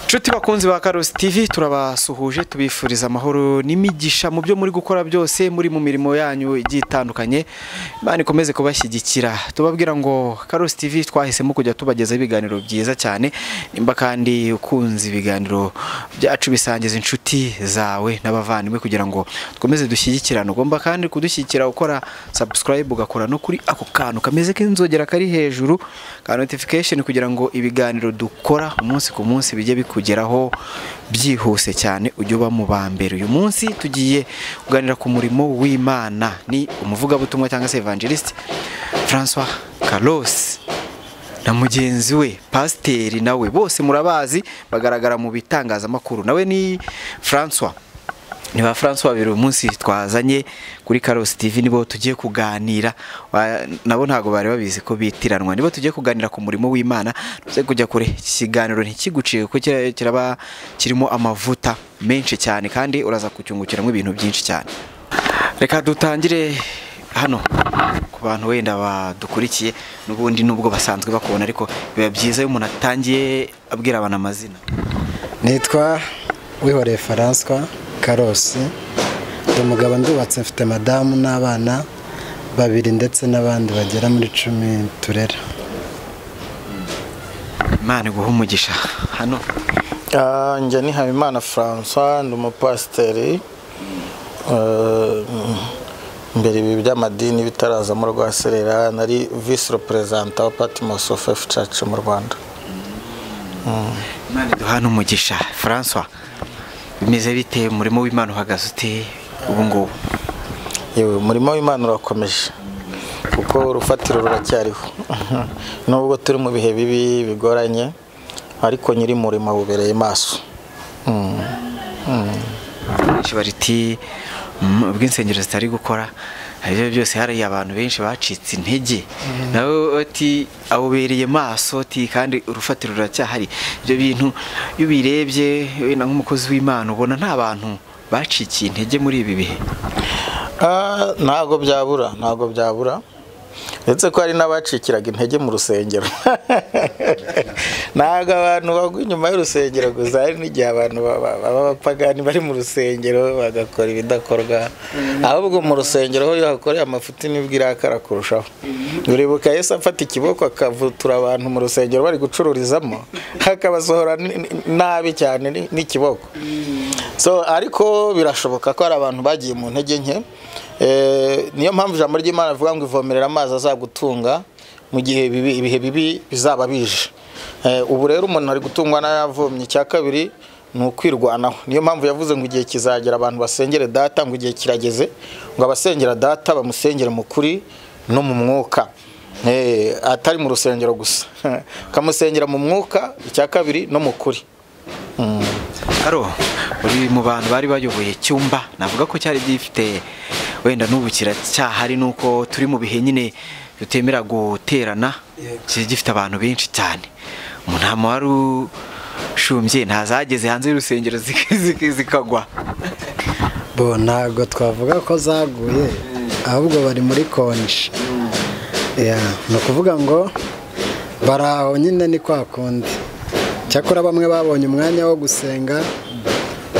Nshuti bakunzi ba Karosi TV turabasuhuje tubifuriza amahoro n'imigisha mu byo muri gukora byose muri mu mirimo yanyu igitandukanye. Imana ikomeze kubashyigikira. Tubabwira ngo Karosi TV twahisemo kujya tubageza ibiganiro byiza cyane. Nimba kandi ukunze ibiganiro byacu bisangiza inshuti zawe n'abavandimwe kugira ngo dukomeze dushyigikirane. Ugomba kandi kudushyigikira ukora subscribe ugakora no kuri ako kantu kameze k'inzogera kari hejuru ka notification kugira ngo ibiganiro dukora umunsi ku munsi bijye kugeraho byihuse cyane ujye uba mu bambere. Uyu munsi tugiye kuganira ku murimo w'Imana, ni umuvugabutumwa cyangwa se evangelist François Karosi na mugenzi we pasiteri, nawe bose murabazi bagaragara mu bitangazamakuru. Nawe ni François, ni ba François babiri umunsi twazanye kuri Karosi TV, nibo tugiye kuganira. Nabo ntago bari babizi ko bitiranwa, nibo tugiye kuganira ku murimo w'Imana. Tuze kujya kure, ikiganiro ntikiguciye kuko kiraba kirimo amavuta menshi cyane kandi uraza kucyungukiramo ibintu byinshi cyane. Reka dutangire hano ku bantu wenda badukurikiye n'ubundi nubwo basanzwe bakubona, ariko biba byiza iyo umuntu atangiye abwira abantu amazina. Nitwa Wihoreye François Karosi, ndi umugabo ndubatse, mfite madamu n'abana babiri ndetse n'abandi bagera muri 10 turera. Imana iguhe umugisha. Hano njye ni Habimana François, ndi umupasiteri. Mbere ibi by'amadini bitaraza mu Rwaserera nari vice representant wa Patmos of Faith Church mu Rwanda. Imana iduha umugisha. François, bimeze bite umurimo w'Imana uhagaze ute ubu ngubu? Yewe umurimo w'Imana urakomeje kuko urufatiro ruracyariho nubwo turi mu bihe bibi bigoranye, ariko nyiri murimo bubereye maso. Bariti ubw'insengero zitari gukora ibyo byose, hari abantu benshi bacitse intege, nawe ati awubereye maso ati kandi urufatiro ruracyahari. Ibyo bintu iyo birebye wenda nk'umukozi w'Imana ubona nta bantu bacikiye intege muri ibi bihe? Ntago byabura ndetse ko hari n'abacikiraga intege mu rusengero. Ntago abantu bagwa inyuma y'urusengero gusa, hari n'igihe abantu b'abapagani bari mu rusengero bagakora ibidakorwa, ahubwo mu rusengero ho yakoreye amafuti nibwo irakara kurushaho. Uribuka Yesu afata ikiboko akavutura abantu mu rusengero bari gucururizamo, hakabasohora nabi cyane n'ikiboko. So ariko birashoboka ko hari abantu bagiye mu ntege nke. Niyo mpamvu ijambo ry'Imana rivuga ngo ivomerera amazi azagutunga mu gihe ibihe bibi bizaba bije. Ubu rero umuntu ari gutungwa n'ayavomye. Icya kabiri ni ukwirwanaho. Niyo mpamvu yavuze ngo igihe kizagera abantu basengere data, ngo igihe kirageze ngo abasengera data bamusengere mu kuri no mu mwuka, atari mu rusengero gusa, kamusengera mu mwuka. Icya kabiri no mu kuri. Aro uri mu bantu bari bayoboye Cyumba, navuga ko cyari gifite wenda n'ubukira cyahari, nuko turi mu bihe nyine dutemera guterana, gifite abantu benshi cyane. Umuntu wari ushumbye ntazageze hanze y'urusengero zikagwa. Bo ntago twavuga ko zaguye, ahubwo bari muri konji. Ni ukuvuga ngo baraho nyine ni kwa kundi. Cyakora bamwe babonye umwanya wo gusenga,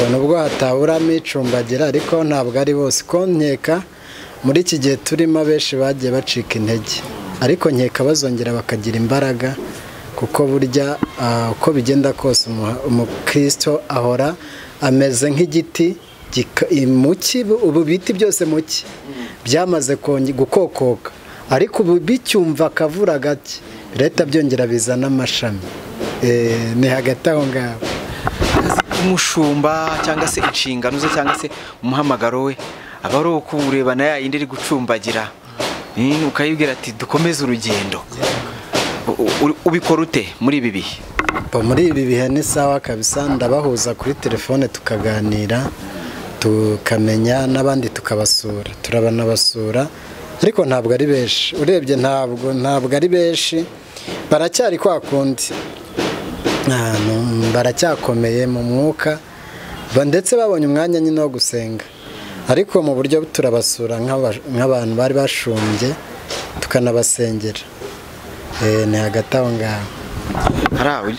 nubwo hataburamo icumbagira, ariko ntabwo ari bose. Ko nkeka muri iki gihe turimo abenshi bagiye bacika intege, ariko nkeka bazongera bakagira imbaraga, kuko burya uko bigenda kose umukristo ahora ameze nk'igiti muki. Ubu biti byose muki byamaze gukokoka, ariko ubu bicyumva akavura gake birahita byongera bizana amashami. Ni hagati aho ngaho. Umushumba cyangwa se inshingano ze cyangwa se umuhamagaro we aba ari ukureba na yindi iri gucumbagira, ukayibwira ati dukomeze urugendo. Ubikora ute muri ibi bihe? Muri ibi bihe ni sawa kabisa, ndabahuza kuri telefone tukaganira, tukamenya n'abandi tukabasura, turabanabasura, ariko ntabwo ari benshi. Urebye ntabwo ari benshi, baracyari kwa kundi, baracyakomeye mu mwuka, ndetse babonye umwanya nyine wo gusenga, ariko mu buryo turabasura nk'abantu bari bashumbye tukanabasengera. Ni hagati aho ngaho.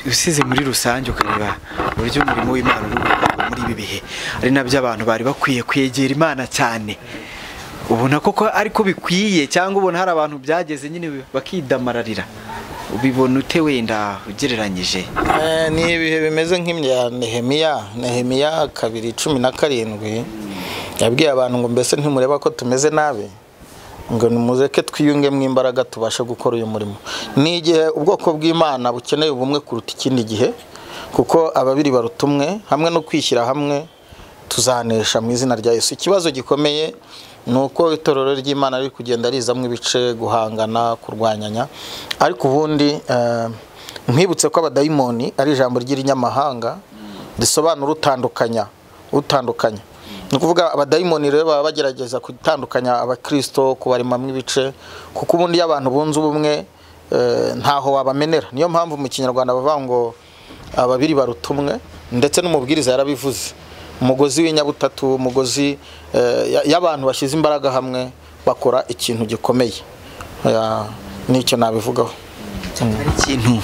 Usize muri rusange ukareba uburyo umurimo w'Imana uri gukorwa muri ibi bihe ari nabyo abantu bari bakwiye kwegera Imana cyane. Ubona koko ariko bikwiye cyangwa ubona hari abantu byageze nyine bakidamararira? Ubibona ute wenda ugereranyije? Ni ibihe bimeze nk'imya Nehemiya 2:17 yabwiye abantu ngo mbese ntimureba ko tumeze nabi, ngo nimuzeke twiyunge mu imbaraga tubashe gukora uyu murimo. Ni igihe ubwoko bw'Imana bukeneye ubumwe kuruta ikindi gihe, kuko ababiri barutumwe hamwe no kwishyira hamwe tuzanesha mu izina rya Yesu. Ikibazo gikomeye nuko itorero ry'Imana riri kugenda rizamwe ibice, guhangana, kurwanyanya. Ariko ubundi nkwibutse ko abadayimoni ari ijambo ry'irinyamahanga risobanura utandukanya. Ni ukuvuga abadayimoni rero baba bagerageza gutandukanya abakristo, kubaremamo ibice, kuko ubundi iyo abantu bunze ubumwe ntaho wabamenera. Niyo mpamvu mu Kinyarwanda bavuga ngo ababiri barutumwe, ndetse n'umubwiriza yarabivuze. Umugozi w'inyabutatu, umugozi y'abantu bashyize imbaraga hamwe bakora ikintu gikomeye. Nicyo nabivugaho. Hari ikintu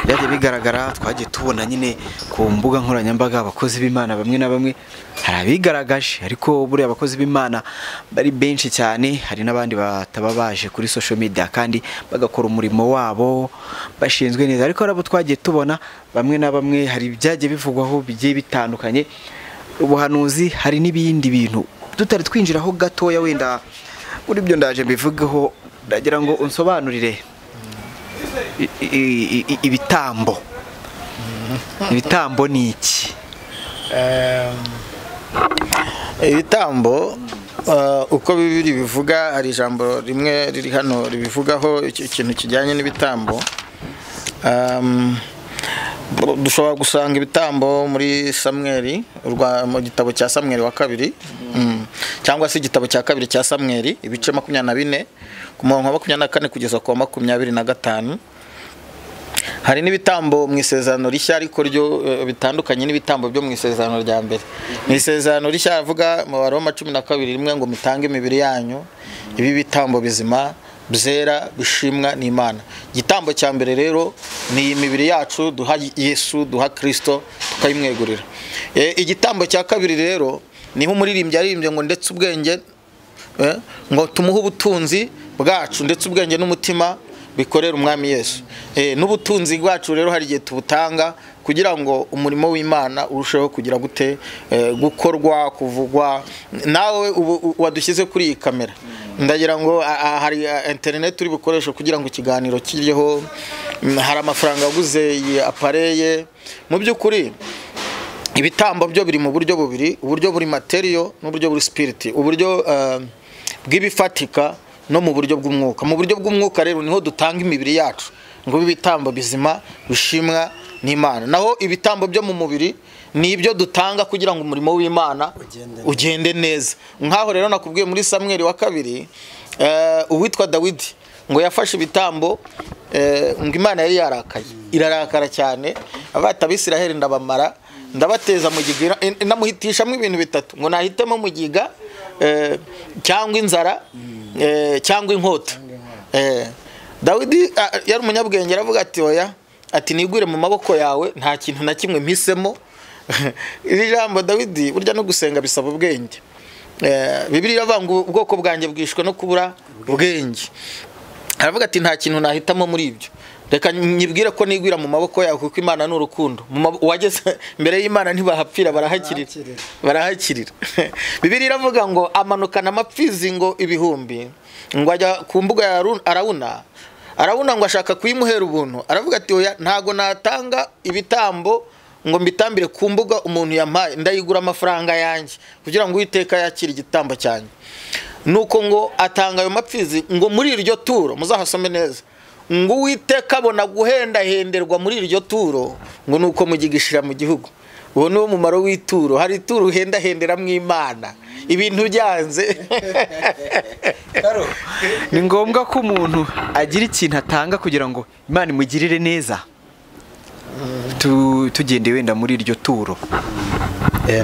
byajya bigaragara, twagiye tubona nyine ku mbuga nkoranyambaga abakozi b'Imana bamwe na bamwe hari abigaragaje, ariko buriya abakozi b'Imana bari benshi cyane, hari n'abandi bataba baje kuri social media kandi bagakora umurimo wabo bashinzwe neza. Ariko abo twagiye tubona bamwe na bamwe hari ibyagiye bivugwaho bigiye bitandukanye, ubuhanuzi, hari n'ibindi bintu tutari twinjiraho gatoya. Wenda muri byo ndaje mbivugeho, ndagira ngo unsobanurire ibitambo ni iki? Ibitambo uko Bibiri bivuga, hari ijambo rimwe riri hano ribivugaho ikintu kijyanye n'ibitambo. Dushobora gusanga ibitambo muri Samweli, mu gitabo cya Samweli wa 2, cyangwa se igitabo cya 2 cya Samweli, ibice 24 ku murongo wa 24 kugeza ku 25. Hari n'ibitambo mu isezerano rishya, ariko ryo bitandukanye n'ibitambo byo mu isezerano rya mbere. Mu isezerano rishya avuga mu Baroma 12:1 ngo mutange imibiri yanyu ibi bitambo bizima, byera, bishimwa n'Imana. Igitambo cya mbere rero ni imibiri yacu duha Yesu, duha Kristo, tukayimwegurira. Igitambo cya kabiri rero niho umuririmbyi aririmbye ngo ndetse ubwenge ngo tumuhe ubutunzi bwacu, ndetse ubwenge n'umutima bikorera umwami Yesu. N'ubutunzi bwacu rero hari igihe tubutanga kugira ngo umurimo w'Imana urusheho kugira gute gukorwa, kuvugwa. Nawe wadushyize kuri iyi kamera, ndagira ngo hari internet turi bukoresha kugira ngo ikiganiro kiryeho, hari amafaranga aguze iyi apareye. Mu by'ukuri ibitambo byo biri mu buryo bubiri, uburyo buri material n'uburyo buri spirit, uburyo bw'ibifatika no mu buryo bw'umwuka. Mu buryo bw'umwuka rero niho dutanga imibiri yacu ngo ibitambo bizima, bishimwa n'Imana. Naho ibitambo byo mu mubiri ni ibyo dutanga kugira ngo umurimo w'Imana ugende neza. Nkaho rero nakubwiye muri Samweli wa 2, uwitwa Dawidi ngo yafashe ibitambo, ngo Imana yari yarakaye, irarakara cyane, abata Abisiraheli ndabamara, ndabateza mugiga, namuhitishamo ibintu bitatu, ngo nahitemo mugiga cyangwa inzara cyangwa inkota. Dawidi yari umunyabwenge, aravuga ati oya, ati nigwire mu maboko yawe, nta kintu na kimwe mpisemo. Iri jambo Dawidi burya no gusenga bisaba ubwenge. Bibiri iravuga ngo ubwoko bwanjye bwishwe no kubura ubwenge. Aravuga ati nta kintu nahitamo muri ibyo, reka nyibwire ko nigwira mu maboko yawe, kuko Imana n'urukundo. Wageze mbere y'Imana ntibahapfira, barahakirira. Bibiri iravuga ngo amanukana amapfizi ngo ibihumbi, ngo ajya ku mbuga ya Arawuna ngo ashaka kuyimuhera ubuntu. Aravuga ati oya, ntago natanga ibitambo ngo mbitambire ku mbuga umuntu yampaye, ndayigura amafaranga yanjye kugira ngo Uwiteka yakire igitambo cyanjye. Nuko ngo atanga ayo mapfizi, ngo muri iryo turo muzahasome neza, ngo Uwiteka abona guhendahenderwa muri iryo turo, ngo nuko mugigishira mu gihugu. Uwo ni wo mumaro w'ituro. Hari ituro uhendahendera mu Imana, ibintu byanze. Ni ngombwa ko umuntu agira ikintu atanga kugira ngo Imana imugirire neza. Tugende wenda muri iryo turo.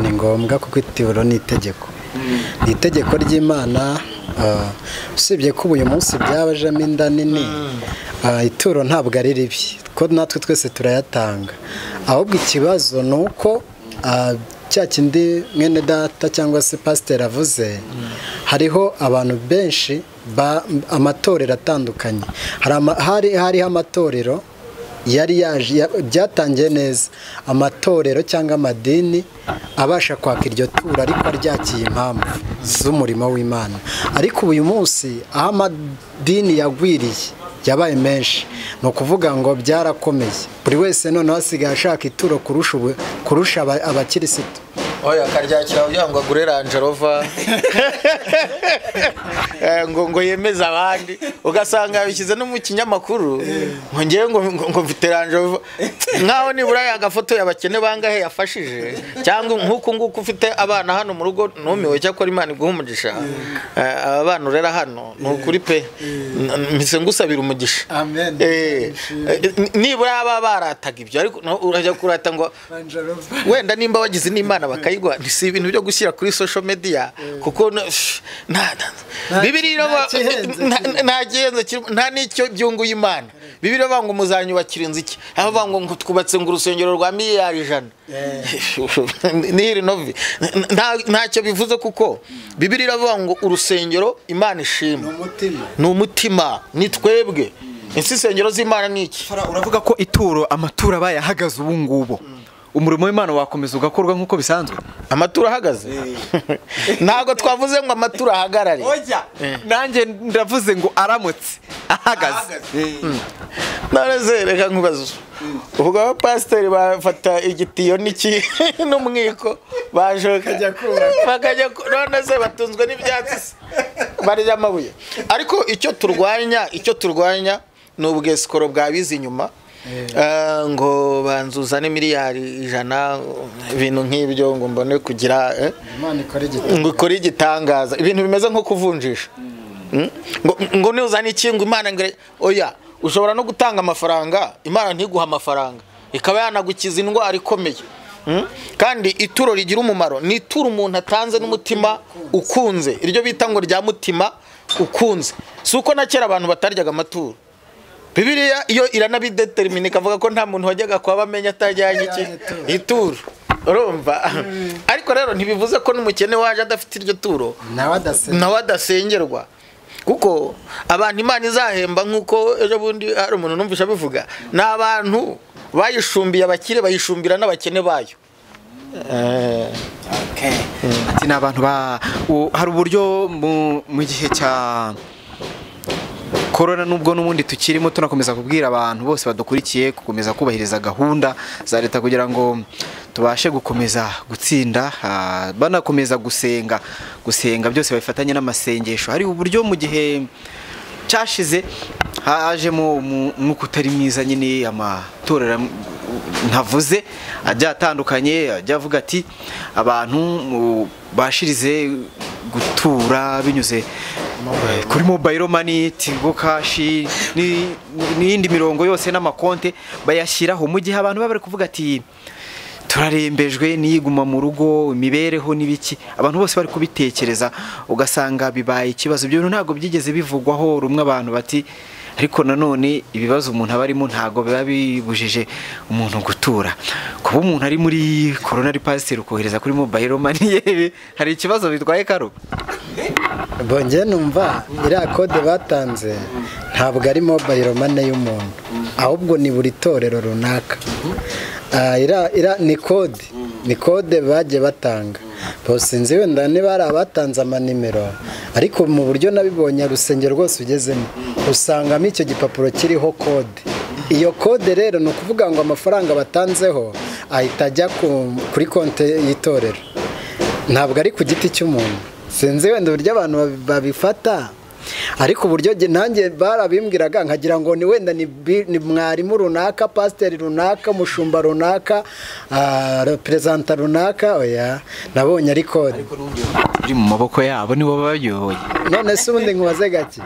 Ni ngombwa kuko ituro ni itegeko. Ni itegeko ry'Imana usibye ko uyu munsi byabajemo inda nini, ituro ntabwo ari ribi ko natwe twese turayatanga, ahubwo ikibazo ni uko cya kindi mwene data cyangwa se pasiteri avuze, hariho abantu benshi amatorero atandukanye, hariho amatorero yari yaje byatangiye neza, amatorero cyangwa amadini abasha kwaka iryo tura ariko aryakiye impamvu z'umurimo w'Imana, ariko uyu munsi aho amadini yagwiriye yabaye menshi, ni ukuvuga ngo byarakomeye, buri wese noneho asigaye ashaka ituro kurusha abakirisitu. Oya karyakira kugira ngo agure Range Rover ngo yemeze abandi, ugasanga yabishyize no mu kinyamakuru ngo ngewe ngo mfite Range Rover, nkaho nibura yagafoto y'abakene bangahe yafashije, cyangwa nk'uku nguku ufite abana hano mu rugo numiwe cyakora Imana iguha umugisha, abana urera hano ni ukuri pe, mpise ngusabira umugisha. Amen. Nibura aba barataga ibyo, ariko urajya kurata ngo wenda nimba wagize n'Imana bakayigwa, si ibintu byo gushyira kuri social media, kuko Bibiliya nta n'icyo byunguye Imana. Bibiliya bavuga ngo muzanyubakira inzu iki, aho bavuga ngo twubatse ngo urusengero rwa miliyari 100 ni novi, ntacyo bivuze, kuko Bibiliya bavuga ngo urusengero Imana ishima ni umutima, ni twebwe insengero z'Imana ni iki. Uravuga ko ituro amaturo bayahagaze ubu ngubu, umurimo w'Imana wakomeza ugakorwa nk'uko bisanzwe? Amaturo ahagaze ntago twavuze ngo amaturo ahagarare, nanjye ndavuze ngo aramutse ahagaze. None reka nkubazo, uvuga ko pasiteri bafata igitiyo n'iki n'umwiko baje bakajya none se batunzwe n'ibyatsi barya amabuye, ariko icyo turwanya ni ubwesikoro bwabize inyuma, ngo banzuzane miliyari 100, ibintu nk'ibyo ngo mbone kugira ngo ikore igitangaza, ibintu bimeze nko kuvunjisha, ngo nuzane ikintu Imana ngere. Oya, ushobora no gutanga amafaranga Imana ntiguha amafaranga, ikaba yanagukiza indwara ikomeye. Kandi ituro rigira umumaro ni ituro umuntu atanze n'umutima ukunze, iryo bita ngo rya mutima ukunze. Si uko na kera abantu bataryaga amaturo, Bibiliya iyo iranabidetermine ikavuga ko nta muntu wajyaga kwaba amenya atajyanye iki ituro, urumva. Ariko rero ntibivuze ko n'umukene waje adafite iryo turo nawe adasengerwa, kuko abantu Imana izahemba nk'uko ejo bundi hari umuntu numvisha bivuga, n'abantu bayishumbiye abakire bayishumbira n'abakene bayo. Ati n'abantu hari uburyo mu gihe cya korona, nubwo n'ubundi tukirimo tunakomeza kubwira abantu bose badukurikiye gukomeza kubahiriza gahunda za leta kugira ngo tubashe gukomeza gutsinda, banakomeza gusenga byose babifatanye n'amasengesho. Hari uburyo mu gihe cyashize hajemo umwuka utari mwiza, nyine amatorero ntavuze ajya atandukanye, ajya avuga ati abantu bashirize gutura binyuze kuri mobile money, Tigo Cash n'indi mirongo yose n'amakonte bayashyiraho, mu gihe abantu bari kuvuga ati turarembejwe n'iyiguma mu rugo, imibereho n'ibiki, abantu bose bari kubitekereza, ugasanga bibaye ikibazo. Ibyo ntabwo byigeze bivugwaho rumwe, abantu bati ariko nanone ibibazo umuntu aba arimo ntabwo biba bibujije umuntu gutura. Kuba umuntu ari muri corona ari pasiteri ukohereza kuri mobile money ye, hari ikibazo bitwaye karo? Bonge numva iriya kode batanze ntabwo ari mobile money y'umuntu, ahubwo ni buri torero runaka. Ni kode bagiye batanga, sinzi wenda niba ari abatanze amanimero, ariko mu buryo nabibonye urusengero rwose ugezemo usangamo icyo gipapuro kiriho kode. Iyo kode rero ni ukuvuga ngo amafaranga batanzeho ahita ajya kuri konti y'itorero, ntabwo ari ku giti cy'umuntu. Sinzi wenda uburyo abantu babifata, ariko uburyo nanjye barabimbwiraga nkagira ngo ni wenda ni mwarimu runaka, pasiteri runaka, mushumba runaka, reperezanta runaka. Oya, nabonye ari kode iri mu maboko yabo, nibo bayoboye. None se ubundi nkubaze gake,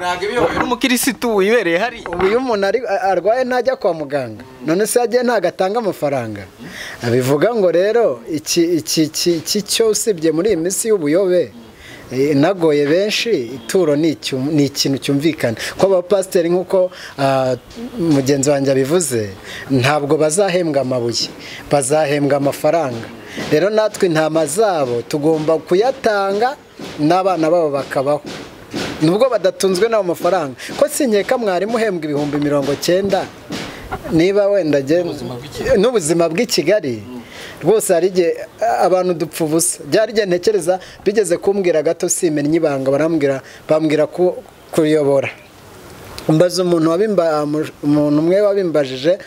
n'umukirisitu wibereye hari uyu umuntu arwaye ntajya kwa muganga, none se yagiye ntagatanga amafaranga? Bivuga ngo rero iki cyo usibye muri iyi minsi y'ubuyobe nagoye benshi ituro ni ikintu cyumvikana ko abapasiteri nk'uko mugenzi wanjye abivuze ntabwo bazahembwa amabuye bazahembwa amafaranga rero natwe intama zabo tugomba kuyatanga n'abana babo bakabaho nubwo badatunzwe n'ayo mafaranga ko sinkeka mwarimu uhembwa ibihumbi 90 niba wenda n'ubuzima bw'i Kigali rwose hari igihe abantu dupfa ubusa byari igihe ntekereza bigeze kumbwira gato simenya ibanga bambwira kuyobora mbaza umuntu umwe wabimbajije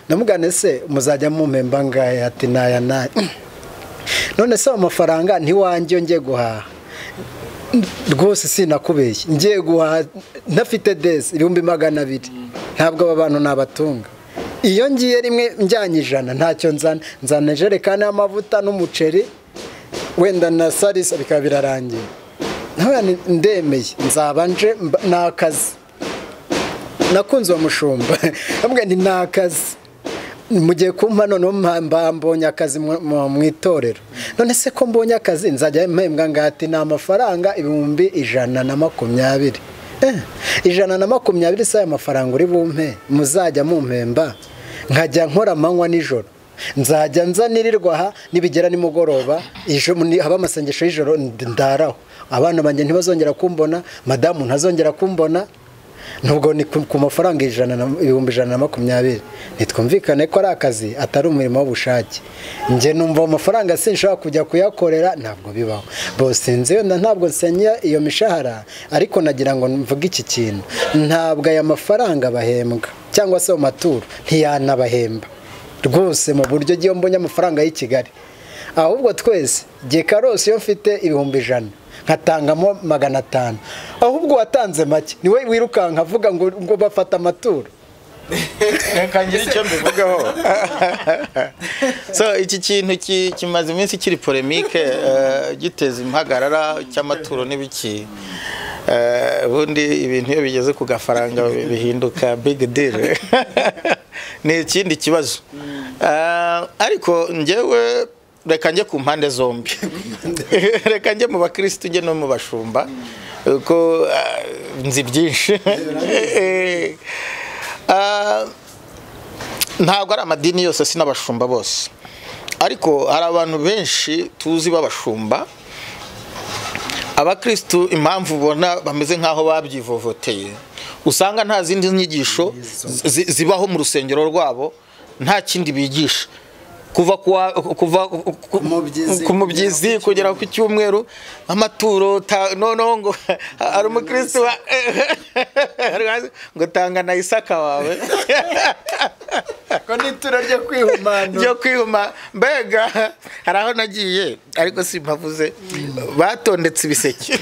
namugane se muzajya mumpemba ngahe ati naya none se amafaranga ntiwanjye ngiye guhaha rwose sinakubeshye ngiye guhaha ntafite desi 200 ntabwo aba bantu nabatunga iyo ngiye rimwe njyanye 100 ntacyo nzana ijerekani y'amavuta n'umuceri wenda na salisa bikaba birarangiye nawe ndemeye nzaba nje n'akazi nakunze uwo mushumba ambwe ni n'akazi mugiye kumpa none mbonye akazi mu itorero none se ko mbonye akazi nzajya mpembwa ngati na amafaranga 120 120 saya amafaranga uri bumpe muzajya mumpemba nkajya nkora amanywa nijoro nzajya nzanirirwa aha nibigera nimugoroba haba amasengesho y'ijoro ndaraho abana banjye ntibazongera kumbona madamu ntazongera kumbona nubwo ni ku mafaranga 120 nitwumvikane ko ari akazi atari umurimo w'ubushake nje numva amafaranga sinshaka kujya kuyakorera ntabwo bibaho bose nze ntabwo nsenya iyo mishahara ariko nagira ngo mvuge iki kintu ntabwo aya mafaranga bahembwa cyangwa se amaturo ntiyanabahemba rwose mu buryo giye mbonye amafaranga y'i Kigali ahubwo twese giye Karosi yo mfite 100 nkatangamo 500 ahubwo watanze make niwe wirukanka avuga ngo bafata amaturo kangira icyo mbivugaho so iki kintu kimaze iminsi kiri polemique giteza impagarara cy'amaturo n'ibiki ubundi ibintu iyo bigeze ku gafaranga bihinduka big deal ni ikindi kibazo ariko njyewe reka njye ku mpande zombi reka njye mu bakristo njye no mu bashumba ko nzi byinshi ntabwo ari amadini yose sinabashumba bose ariko hari abantu benshi tuzi b'abashumba abakristo impamvu ubona bameze nkaho babyivovoteye usanga nta zindi nyigisho zibaho mu rusengero rwabo nta kindi bigisha kuva ku mubyizi kugera ku cyumweru amaturo noneho ngo ari umukristo ngo tanga na Isaka wawe ko nituro ryo kwihuma mbega hari aho nagiye ariko simpavuze batondetse ibiseke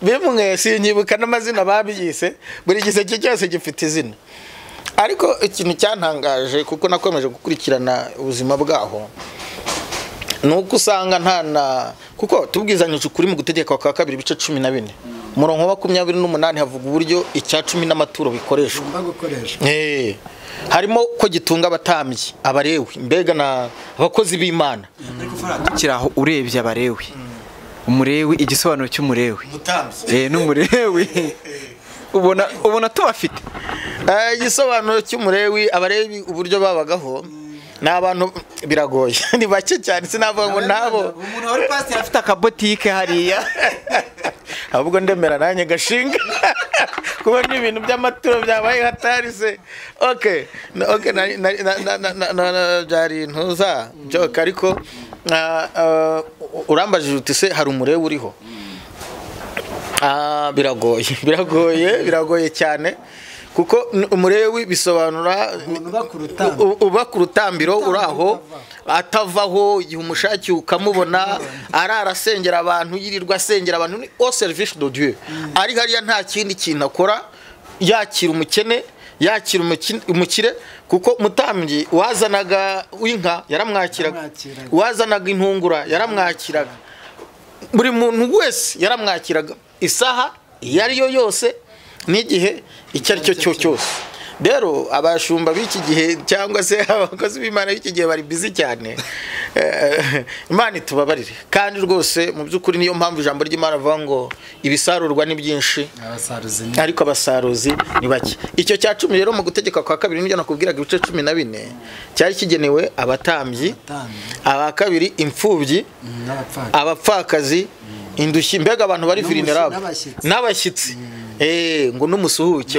bimwe sinyibuka n'amazina babiyise buri giseke cyose gifite izina ariko ikintu cyantangaje kuko nakomeje gukurikirana ubuzima bwaho nuko usanga kuko tubwizanyije ukuri mu gutegeka kwa 2 bice 14 murongo wa 28 havuga uburyo icya 10 n'amaturo bikoreshwa harimo ko gitunga abatambyi abarewi mbega na abakozi b'Imana ariko faradukiraho urebye abarewi umurewi igisobanuro cy'umurewi n'umurewi ubona tubafite igisobanuro cy'umurewi abarewi uburyo babagaho n'abantu biragoye ni bake cyane sinavuga ngo nabo umuntu wari pastor afite akabotike hariya ahubwo ndemera nanjye gashinga kubona ibintu by'amaturo byabaye hatarise okay byari ntuza byoka ariko urambajije uti se hari umurewi uriho biragoye cyane kuko umurewi bisobanura uba ku rutambiro uraho atavaho igihe umushaki ukamubona ararasengera abantu yirirwa asengera abantu ni au service de Dieu ari hariya nta kindi kintu akora yakira umukene yakira umukire kuko mutambyi wazanaga inka yaramwakiraga wazanaga intungura yaramwakiraga buri muntu wese yaramwakiraga isaha iyo ari yo yose n'igihe icyo ari cyo cyose rero abashumba b'iki gihe cyangwa se abakozi b'Imana b'iki gihe bari busy cyane Imana itubabarire kandi rwose mu by'ukuri niyo mpamvu ijambo ry'Imana avuga ngo ibisarurwa ni byinshi ariko abasaruzi ni bake. Icyo cya 10 rero mu gutegeka kwa kabiri nibyo nakubwiraga ibice 14 cyari kigenewe abatambyi, aba kabiri imfubyi, abapfakazi, indushyi, mbega abantu bari vulnerable n'abashyitsi ngo n'umusuhuke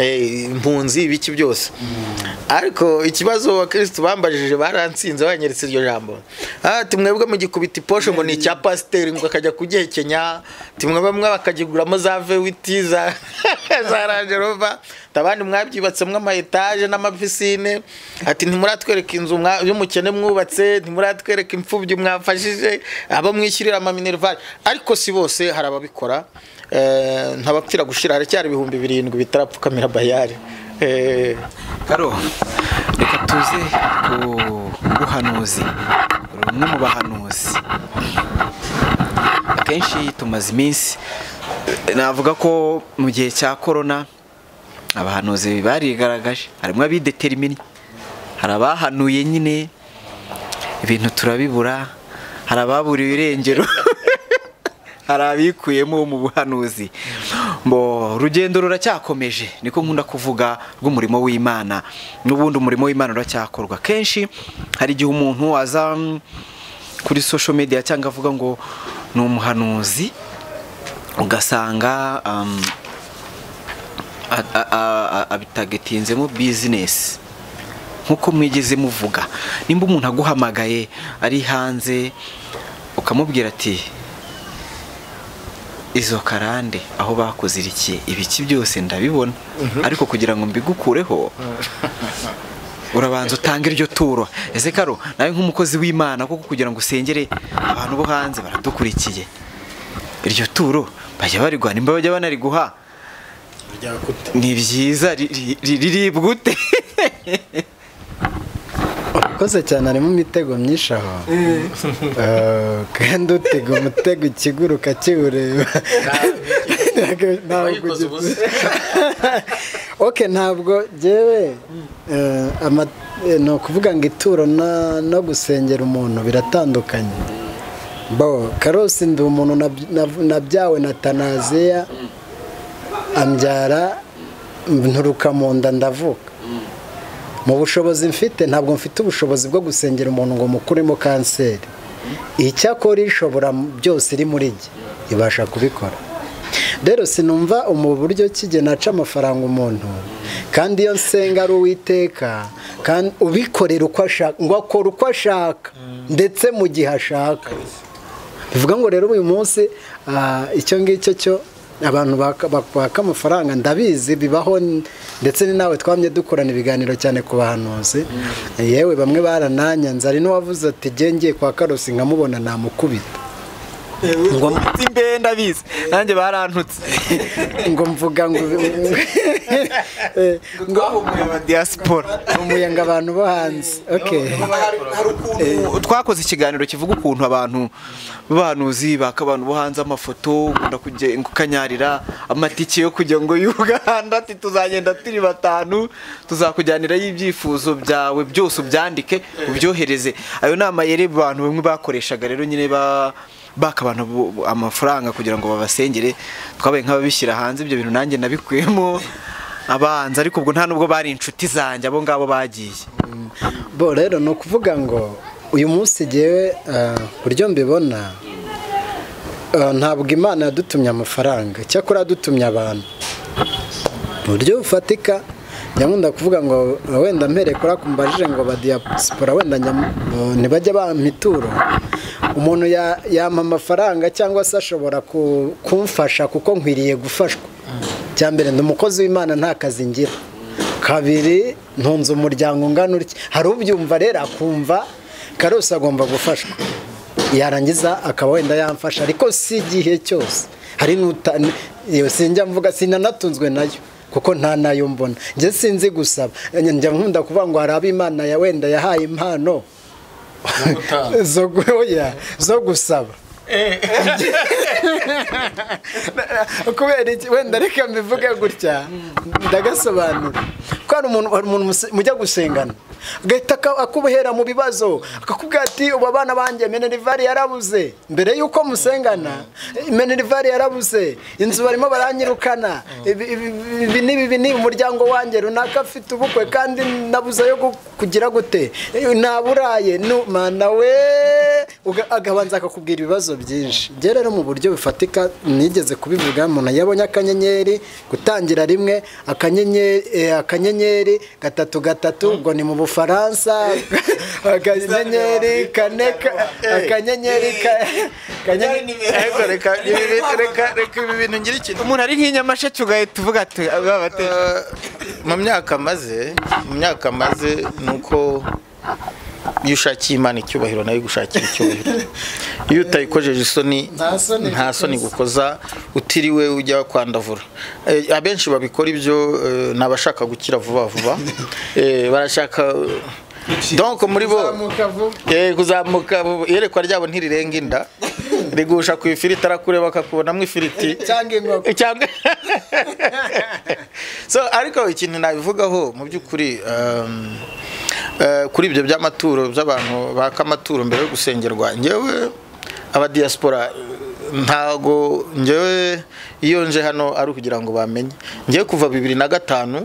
impunzi ibiki byose. Ariko ikibazo abakristo bambajije baransinze banyeretse iryo jambo, ati mwebwe mu gikubita iposhe ngo ni icya pasiteri ngo akajya kugihekenya, timwe bamwe bakagiguramo za vewiti za Range Rover, abandi mwabyibatsemwe ama etage n'amapisine, ati ntimuratwereka inzu y'umukene mwubatse, ntimuratwereka imfubyi mwafashije, abo mwishyirira ama minerval. Ariko si bose, hari ababikora ntabapfira gushira, haracyari 7,000 bitarapfukamira Bayali. Karo, reka tuze ku buhanuzi, rumwe mu bahanuzi akenshi tumaze iminsi, navuga ko mu gihe cya corona abahanuzi barigaragaje, harimo abidetermine, hari abahanuye nyine ibintu turabibura, hari ababuriwe irengero hari abikuyemo mu buhanuzi. Urugendo ruracyakomeje, niko nkunda kuvuga, rw'umurimo w'Imana. N'ubundi umurimo w'Imana uracyakorwa. Kenshi hari igihe umuntu aza kuri social media cyangwa avuga ngo ni umuhanuzi, ugasanga abitagetinzemo business nkuko mwigeze muvuga. Nimba umuntu aguhamagaye ari hanze ukamubwira ati izo karande aho bakuzirikiye ibiki byose ndabibona, ariko kugira ngo mbigukureho urabanza utanga iryo turo. Ese Karo, nawe nk'umukozi w'Imana kuko kugira ngo usengere abantu bo hanze baradukurikiye, iryo turo bajya barigwa, nimba bajya banariguha ni byiza riribwa ute? Urakoze cyane, harimo imitego myinshi aho, kandi utega umutego ikiguruka kiwureba ntabwo jyewe ni ukuvuga ngo ituro no gusengera umuntu biratandukanye. Karosi ndi umuntu nabyawe na Tanaziya, ambyara nturuka mu nda ndavuka. Mu bushobozi mfite, ntabwo mfite ubushobozi bwo gusengera umuntu ngo mukuremo kanseri. Icyakora ishobora byose iri muri jye ibasha kubikora. Rero sinumva mu buryo kige naca amafaranga umuntu, kandi iyo nsenga ari Uwiteka, kandi ubikorera uko ashaka, ngo akora uko ashaka ndetse mu gihe ashaka. Bivuga ngo rero uyu munsi icyo ngicyo cyo abantu baka amafaranga ndabizi bibaho, ndetse ni nawe twamye dukorana ibiganiro cyane ku bahanuzi. Yewe bamwe barananyanze, ari n'uwavuze ati ngiye kwa Karosi nkamubona namukubita ngo mbe ndabizi nanjye barantutse ngo mvuga ngo umuye wa diaspora, umuyenga abantu bo hanze. Twakoze ikiganiro kivuga ukuntu abantu bahanuzi bakabantu bo hanze amafoto kanyarira amatike yo kujya ngo Uganda, ati tuzagenda turi 5 tuzakujyanira y'ibyifuzo byawe byose ubyandike ubyohereze. Ayo nama yere abantu bamwe bakoreshaga rero nyine bakabantu amafaranga kugira ngo babasengere, twabaye nk'ababishyira hanze. Ibyo bintu nanjye nabikuyemo abanza, ariko ubwo nta nubwo bari inshuti zanjye abo ngabo bagiye. Rero no kuvuga ngo uyu munsi jewe buryo mbibona, ntabwo Imana yadutumye amafaranga, cyakora yadutumye abantu buryo bufatika. Nyamunda kuvuga ngo wenda mpere kora kumbajije ngo ba diaspora wenda ntibajya bampitura, umuntu yampa amafaranga cyangwa se ashobora kumfasha kuko nkwiriye gufashwa. Cyambere ndi umukozi w'Imana nta kazi ngira, kabiri ntunze umuryango ngana urya. Hari ubyumva rero akumva Karosi agomba gufashwa, yarangiza akaba wenda yamfasha, ariko si igihe cyose. Hari sinjya mvuga sinanatunzwe nayo kuko nta nayo mbona. Nje sinzi gusaba, njya nkunda kuvuga ngo hari ab'Imana ya wenda yahaye impano zo gusaba. Kubera iki wenda reka mbivuge gutya ndagasobanura ko hari umuntu mujya gusengana agahita akubuhera mu bibazo akakubwira ati ubu abana banjye Minervari yarabuze mbere yuko musengana, Minervari yarabuze, inzu barimo baranyirukana, ibi ni umuryango wanjye runaka afite ubukwe kandi nabuze yo kugira gute, naburaye mana we, agabanza akakubwira ibibazo byinshi. Bye rero mu buryo bifatika nigeze kubivuga, umuntu yabonye akanyenyeri gutangira rimwe, akanyenyeri gatatu gatatu, ubwo ni mu Bufaransa, akanyenyeri kane, akanyenyeri reka ibi bintu ngira ikintu umuntu ari nk'inyamasheke ugahita uvuga ati mu myaka maze nuko iyo ushakiye Imana icyubahiro nayo gushakira icyubahiro. Iyo utayikojeje isoni nta soni gukoza, utiriwe ujya kwandavura. Abenshi babikora ibyo nabashaka gukira vuba vuba, barashaka donc muri bo kuzamuka, yerekwa ryabo ntirirenga inda, rigusha ku ifiriti arakureba akakubonamo ifiriti cyangwa so ariko ikintu nabivugaho mu by'ukuri kuri ibyo by'amaturo by'abantu baka amaturo mbere yo gusengerwa, ngewe aba diaspora ntago ngewe iyo nje hano ari ukugira ngo bamenye. Ngewe kuva 2005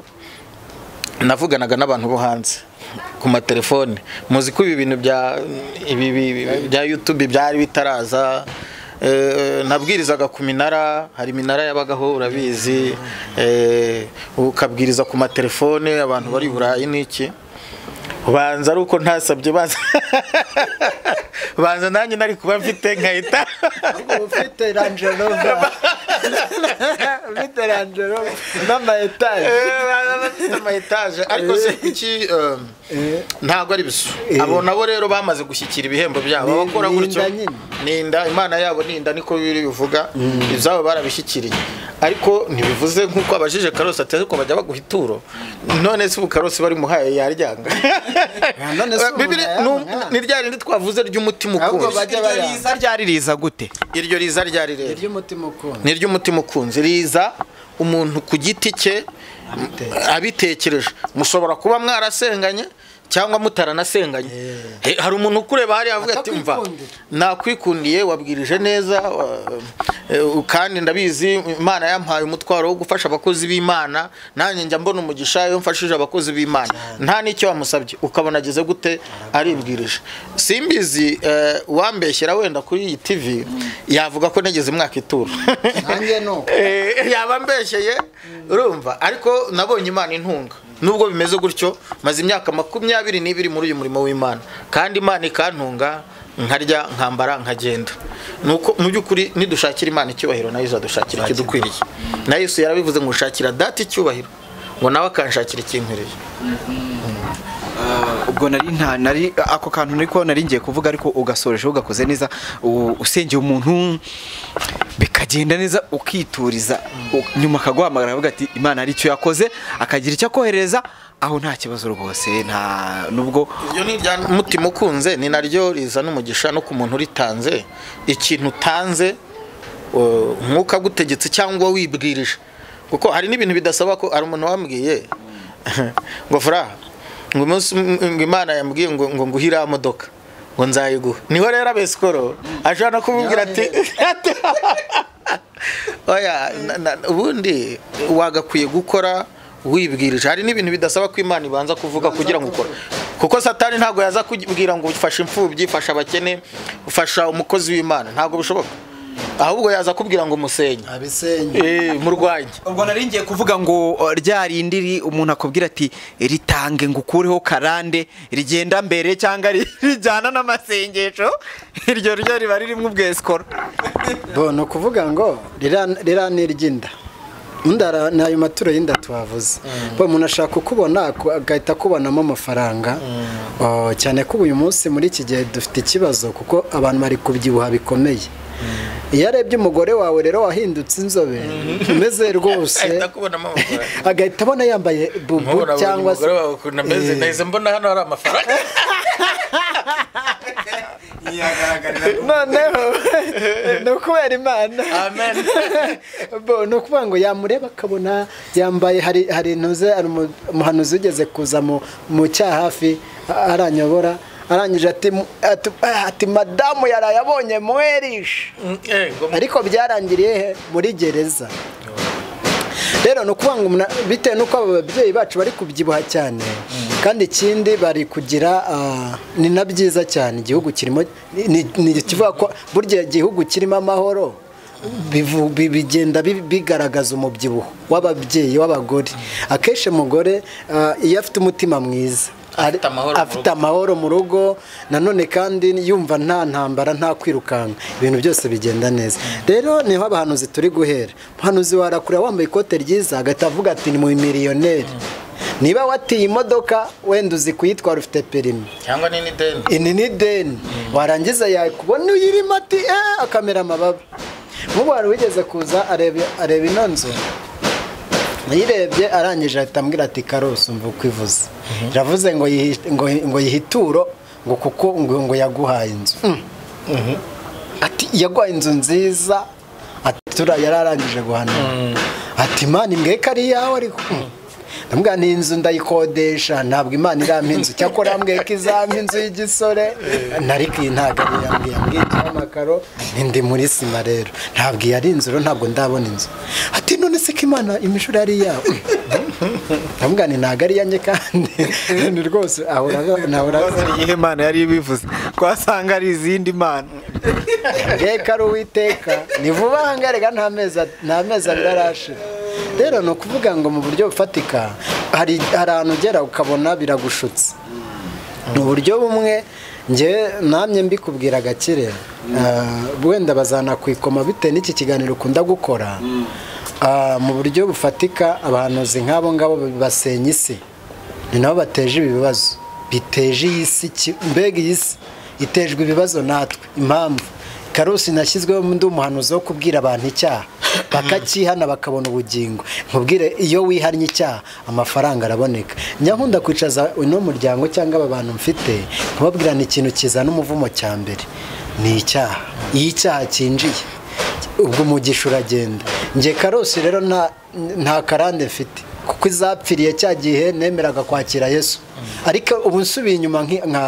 navuganaga n'abantu bo hanze ku matelefone. Muzi ko ibi bintu bya YouTube byari bitaraza, nabwirizaga ku minara, hari minara yabagaho urabizi, ukabwiriza ku matelefone abantu bari Burayi n'iki. Banza ari uko ntasabye banza nanjye nari kuba mfite nkahita ufite Range Rover n'amaetaje ariko se iki ntabwo ari bisu. Abo nabo rero bamaze gushyikira ibihembo byabo, bakora gutyo ninda, Imana yabo ninda, niko biri bivuga, ibyabo barabishyikiriye. Ariko ntibivuze nk'uko abajije Karosi ati ariko bajya baguha ituro, none se Karosi bari muhaye yaryanga. Ni ryari ndi twavuze ry'umutima ukunze, riza ryari riza gute? Iryo riza ryari rero ry'umutima ukunze, ni ry'umutima ukunze, riza umuntu ku giti cye abitekereje. Mushobora kuba mwarasenganye cyangwa mutaranasenganye, hari umuntu ukureba hari avuga ati mva nakwikundiye, wabwirije neza, kandi ndabizi Imana yampaye umutwaro wo gufasha abakozi b'Imana, nanjye njya mbona umugisha iyo mfashije abakozi b'Imana, nta n'icyo wamusabye ukabona ageze gute aribwirije. Simbizi wambeshyera wenda kuri iyi TV yavuga ko nageze mwaka ituro, nanjye no yaba mbeshyeye urumva. Ariko nabonye Imana intunga, nubwo bimeze gutyo maze imyaka 22 muri uyu murimo w'Imana, kandi Imana ikantunga, nkarya nkambara nkagenda. Nuko mu by'ukuri nidushakira Imana icyubahiro nayo izadushakira ikidukwiriye. Na Yesu yarabivuze ngo ushakira data icyubahiro, ngo nawe akanshakira ikinkwiriye. Ubwo nari ako kantu niko nari ngiye kuvuga, ariko ugasoreje ugakoze neza, usengeye umuntu bikagenda neza, ukituriza nyuma akaguhamagara avuga ati Imana ari cyo yakoze, akagira icyo akohereza, aho nta kibazo rwose, nta nubwo iyo ni rya mutima ukunze, ni naryo riza n'umugisha no ku muntu ritanze. Ikintu utanze umwuka gutegetse cyangwa wibwirije, kuko hari n'ibintu bidasaba ko ari umuntu wambwiye ngo fura ngo umunsi Imana yambwiye ngo nguhira modoka ngo nzayiguha, niho rero abesikoro ashobora kububwira ati oya ubundi wagakwiye gukora wibwirije. Hari n'ibintu bidasaba ko Imana ibanza kuvuga kugira ngo ukore, kuko Satani ntago yaza kubwira ngo ufashe imfubyi, ufasha abakene, ufasha umukozi w'Imana, ntago bishoboka. Ahubwo yaza kubwira ngo musenye abisenye murwanye. Ubwo nari ngiye kuvuga ngo ryarindiri umuntu akubwira ati ritange ngo ukureho karande, rigenda mbere cyangwa rijyana n'amasengesho, iryo ryo riba ririmo ubwesikoro. no kuvuga ngo rira n'iryinda undara nayo maturo y'inda twavuze. Umuntu ashaka kukubona agahita kubonamo amafaranga, cyane ko uyu munsi muri iki gihe dufite ikibazo, kuko abantu bari kubyibuha bikomeye. Iyo arebye umugore wawe rero wahindutse inzobe umeze rwose, agahita abona yambaye bubu cyangwa se umugore wawe kunameze neza, mbona hano hari amafaranga. noneho ni ukubera imana amen. ni ukuvuga ngo yamureba akabona yambaye hari intuze ari umuhanuzi ugeze kuza mu cyaha hafi aranyobora arangije ati madamu yaraye abonye mwerishe ariko byarangiriye muri gereza. Rero ni ukuvuga ngo bitewe n'uko abo babyeyi bacu bari kubyibuha cyane kandi ikindi bari kugira ni na byiza cyane igihugu kirimo ni kivuga ko burya igihugu kirimo amahoro bigenda bigaragaza umubyibuho w'ababyeyi w'abagore. Akenshi umugore iyo afite umutima mwiza afite amahoro mu rugo nanone kandi yumva nta ntambara nta kwirukanka ibintu byose bigenda neza. Rero niho abahanuzi turi guhera. Umuhanuzi warakura wambaye ikote ryiza agahita avuga ati ni mu miliyoneri. Niba watiye imodoka wenda uzi kuyitwara ufite perimi cyangwa ni n'ideni warangiza yakubona uyirimo ati akamera amababa. Nk'ubu wari wigeze kuza areba ino nzu yirebye arangije ahita ambwira ati Karosi umva uko ivuze iravuze ngo yihituro ngo kuko ngo yaguhaye inzu ati yaguhaye inzu nziza ati yararangije guhanura ati Imana imbwiye ko ari iyawe ariko ndamubwira ni inzu ndayikodesha ntabwo Imana irampa inzu cyakora ambwiye ko izampa inzu y'igisore nariko iyi ntabwo ari yambwiye amakaro ndi muri sima rero ntabwo iyo ari inzu ntabwo ndabona inzu ati none se ko Imana imishuri ari iyawe ndamubwira ni ntabwo ari iyanjye kandi ni rwose ahora igihe Imana yari ibivuze twasanga ari izindi Mana ngeka ari Uwiteka ni vuba ahangarega nta mezi abiri arashira. Rero ni ukuvuga ngo mu buryo bufatika hari ahantu ugera ukabona biragushutse. Mu buryo bumwe namye mbikubwira Gakire wenda bazanakwikoma bitewe n'iki kiganiro ukunda gukora. Mu buryo bufatika abahanuzi nk'abo ngabo basenya isi ni nabo bateje ibi bibazo biteje iyi si mbega iyi si itejwe ibibazo natwe. Impamvu Karosi nashyizweho ndi umuhanuzi wo kubwira abantu icyaha bakakihana bakabona ubugingo. Nkubwire iyo wihannye icyaha amafaranga araboneka. Nyankunda kwicaza uno muryango cyangwa aba bantu mfite nkubabwira ni ikintu kizana umuvumo cya mbere ni icyaha. Iyo icyaha cyinjiye ubwo umugisha uragenda. Nge Karosi rero nta karande mfite kuko izapfiriye cya gihe nemeraga kwakira Yesu ariko ubu nsubiye inyuma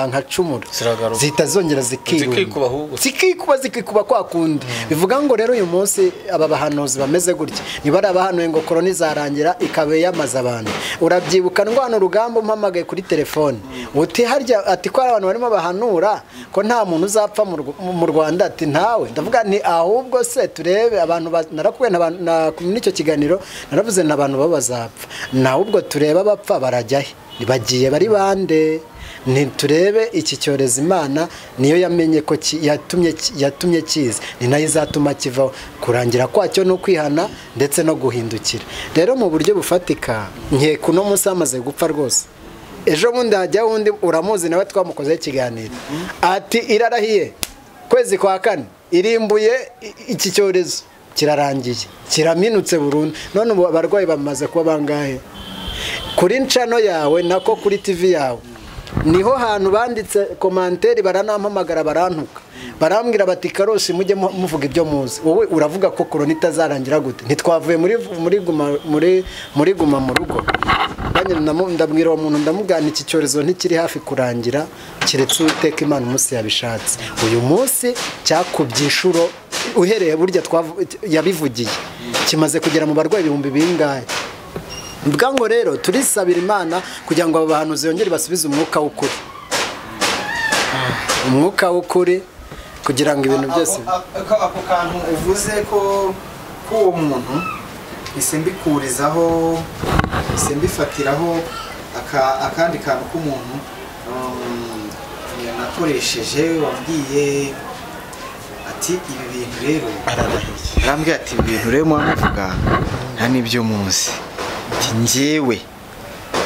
nka cumura zihita zongera zikikuba kwa kundi. Bivuga ngo rero uyu munsi aba bahanuzi bameze gutya niba ari abahanuye ngo korona izarangira ikabe yamaze abantu. Urabyibuka ndwana urugamba umpamagaye kuri telefone uti harya ati ko abantu barimo bahanura ko nta muntu uzapfa mu Rwanda ati ntawe. Ndavuga ni ahubwo se turebe abantu narakuye n'icyo kiganiro naravuze n'abantu bazapfa nawe ubwo tureba abapfa barajyahe bagiye bari bande. Ntiturebe iki cyorezo Imana niyo yamenye ko yatumye kiza ni nayo izatuma kivaho. Kurangira kwacyo no kwihana ndetse no guhindukira. Rero mu buryo bufatika nkeka uno munsi amaze gupfa rwose. Ejo bundi hajya wundi uramuzi nawe twamukozeho ikiganiro ati irarahiye kwezi kwa kane irimbuye iki cyorezo kirarangiye kiraminutse burundu. None ubu abarwayi bamaze kuba bangahe kuri ncano yawe nako kuri TV yawe niho hantu banditse komanteri baranampamagara barantuka barambwira bati Karosi mujye muvuga ibyo muzi. Wowe uravuga ko korona itazarangira gute? Ntitwavuye muri guma mu rugo. Ndabwira uwo muntu ndamubwira iki cyorezo ntikiri hafi kurangira kiretse Uwiteka Imana umunsi yabishatse. Uyu munsi cyakubye inshuro uhereye burya yabivugiye kimaze kugera mu barwayi ibihumbi bingahe. Mbwa ngo rero turisabira Imana kugira ngo abo bahanuzi yongere basubize umwuka w'ukuri. Umwuka w'ukuri kugira ngo ibintu byose ako kantu uvuze ko uwo muntu mbikurizaho mbifatiraho akandi kantu k'umuntu nakoresheje wabwiye ati ibi bintu rero arambwira ati ibi bintu rero mwamuvuga nta n'ibyo muzi. Njyewe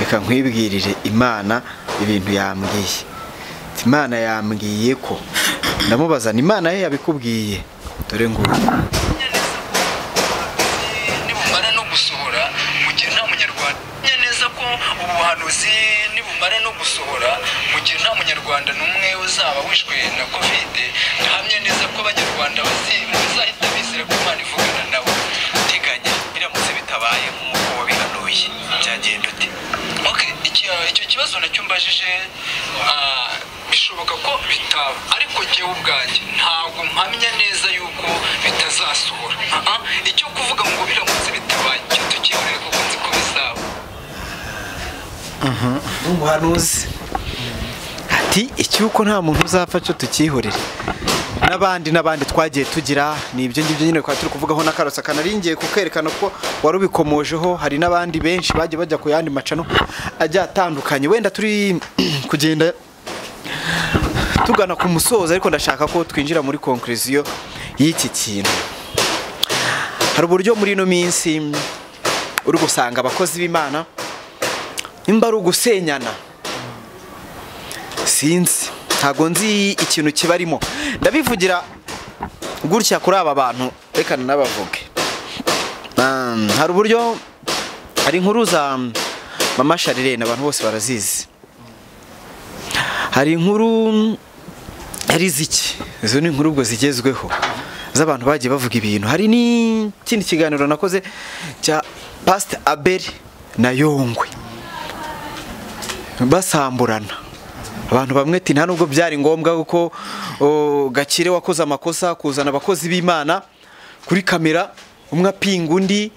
reka nkwibwirire Imana ibintu yambwiye. Imana yambwiye ko ndamubaza ni Imana ye yabikubwiye dore ngo nibumara no gusohora mugihe nta munyarwanda neza ko ubu buhanuzi nibumara no gusohora mugihe nta munyarwanda munyarwanda n'umwe uzaba wishwe na kovide ndahamya neza ko abanyarwanda bazahita bizera ko Imana ivugana nabo. Teganya biramutse bitabaye nk'uko wabihanuye byagenda ute? Icyo kibazo nacyo mbajije bishoboka ko bitaba, ariko jyewe ubwanjye ntabwo mpamya neza yuko bitazasohora. Icyo kuvuga ngo biramutse bitabaye cyo tukihorere kuko nzi ko bizaba. Umuhanuzi ati icyuko nta muntu uzapfa cyo tukihorere. N'abandi twagiye tugira ni ibyo ngibyo nyine kwa turi kuvugaho na Karosa kanaringiye kukerekana ko wari ubikomojeho. Hari n'abandi benshi bagiye bajya ku yandi macano ajya atandukanye. Wenda turi kugenda tugana ku musozo, ariko ndashaka ko twinjira muri conclusion y'iki kintu. Hari uburyo muri ino minsi uri gusanga abakozi b'Imana imba ari ugusenyana. Sinzi, ntago nzi ikintu kibarimo, ndabivugira gutya kuri aba bantu, reka nabavuge. Hari uburyo, hari inkuru za Mama Sharirene abantu bose barazizi. Hari inkuru ari ziki, izo ni inkuru ubwo zigezweho z'abantu bagiye bavuga ibintu. Hari n'ikindi kiganiro nakoze cya Pastor Abel na Yongwe basamburana. Abantu bamwe ati nta nubwo byari ngombwa kuko Gakire wakoze amakosa kuzana abakozi b'Imana kuri kamera, umwe apinga undi,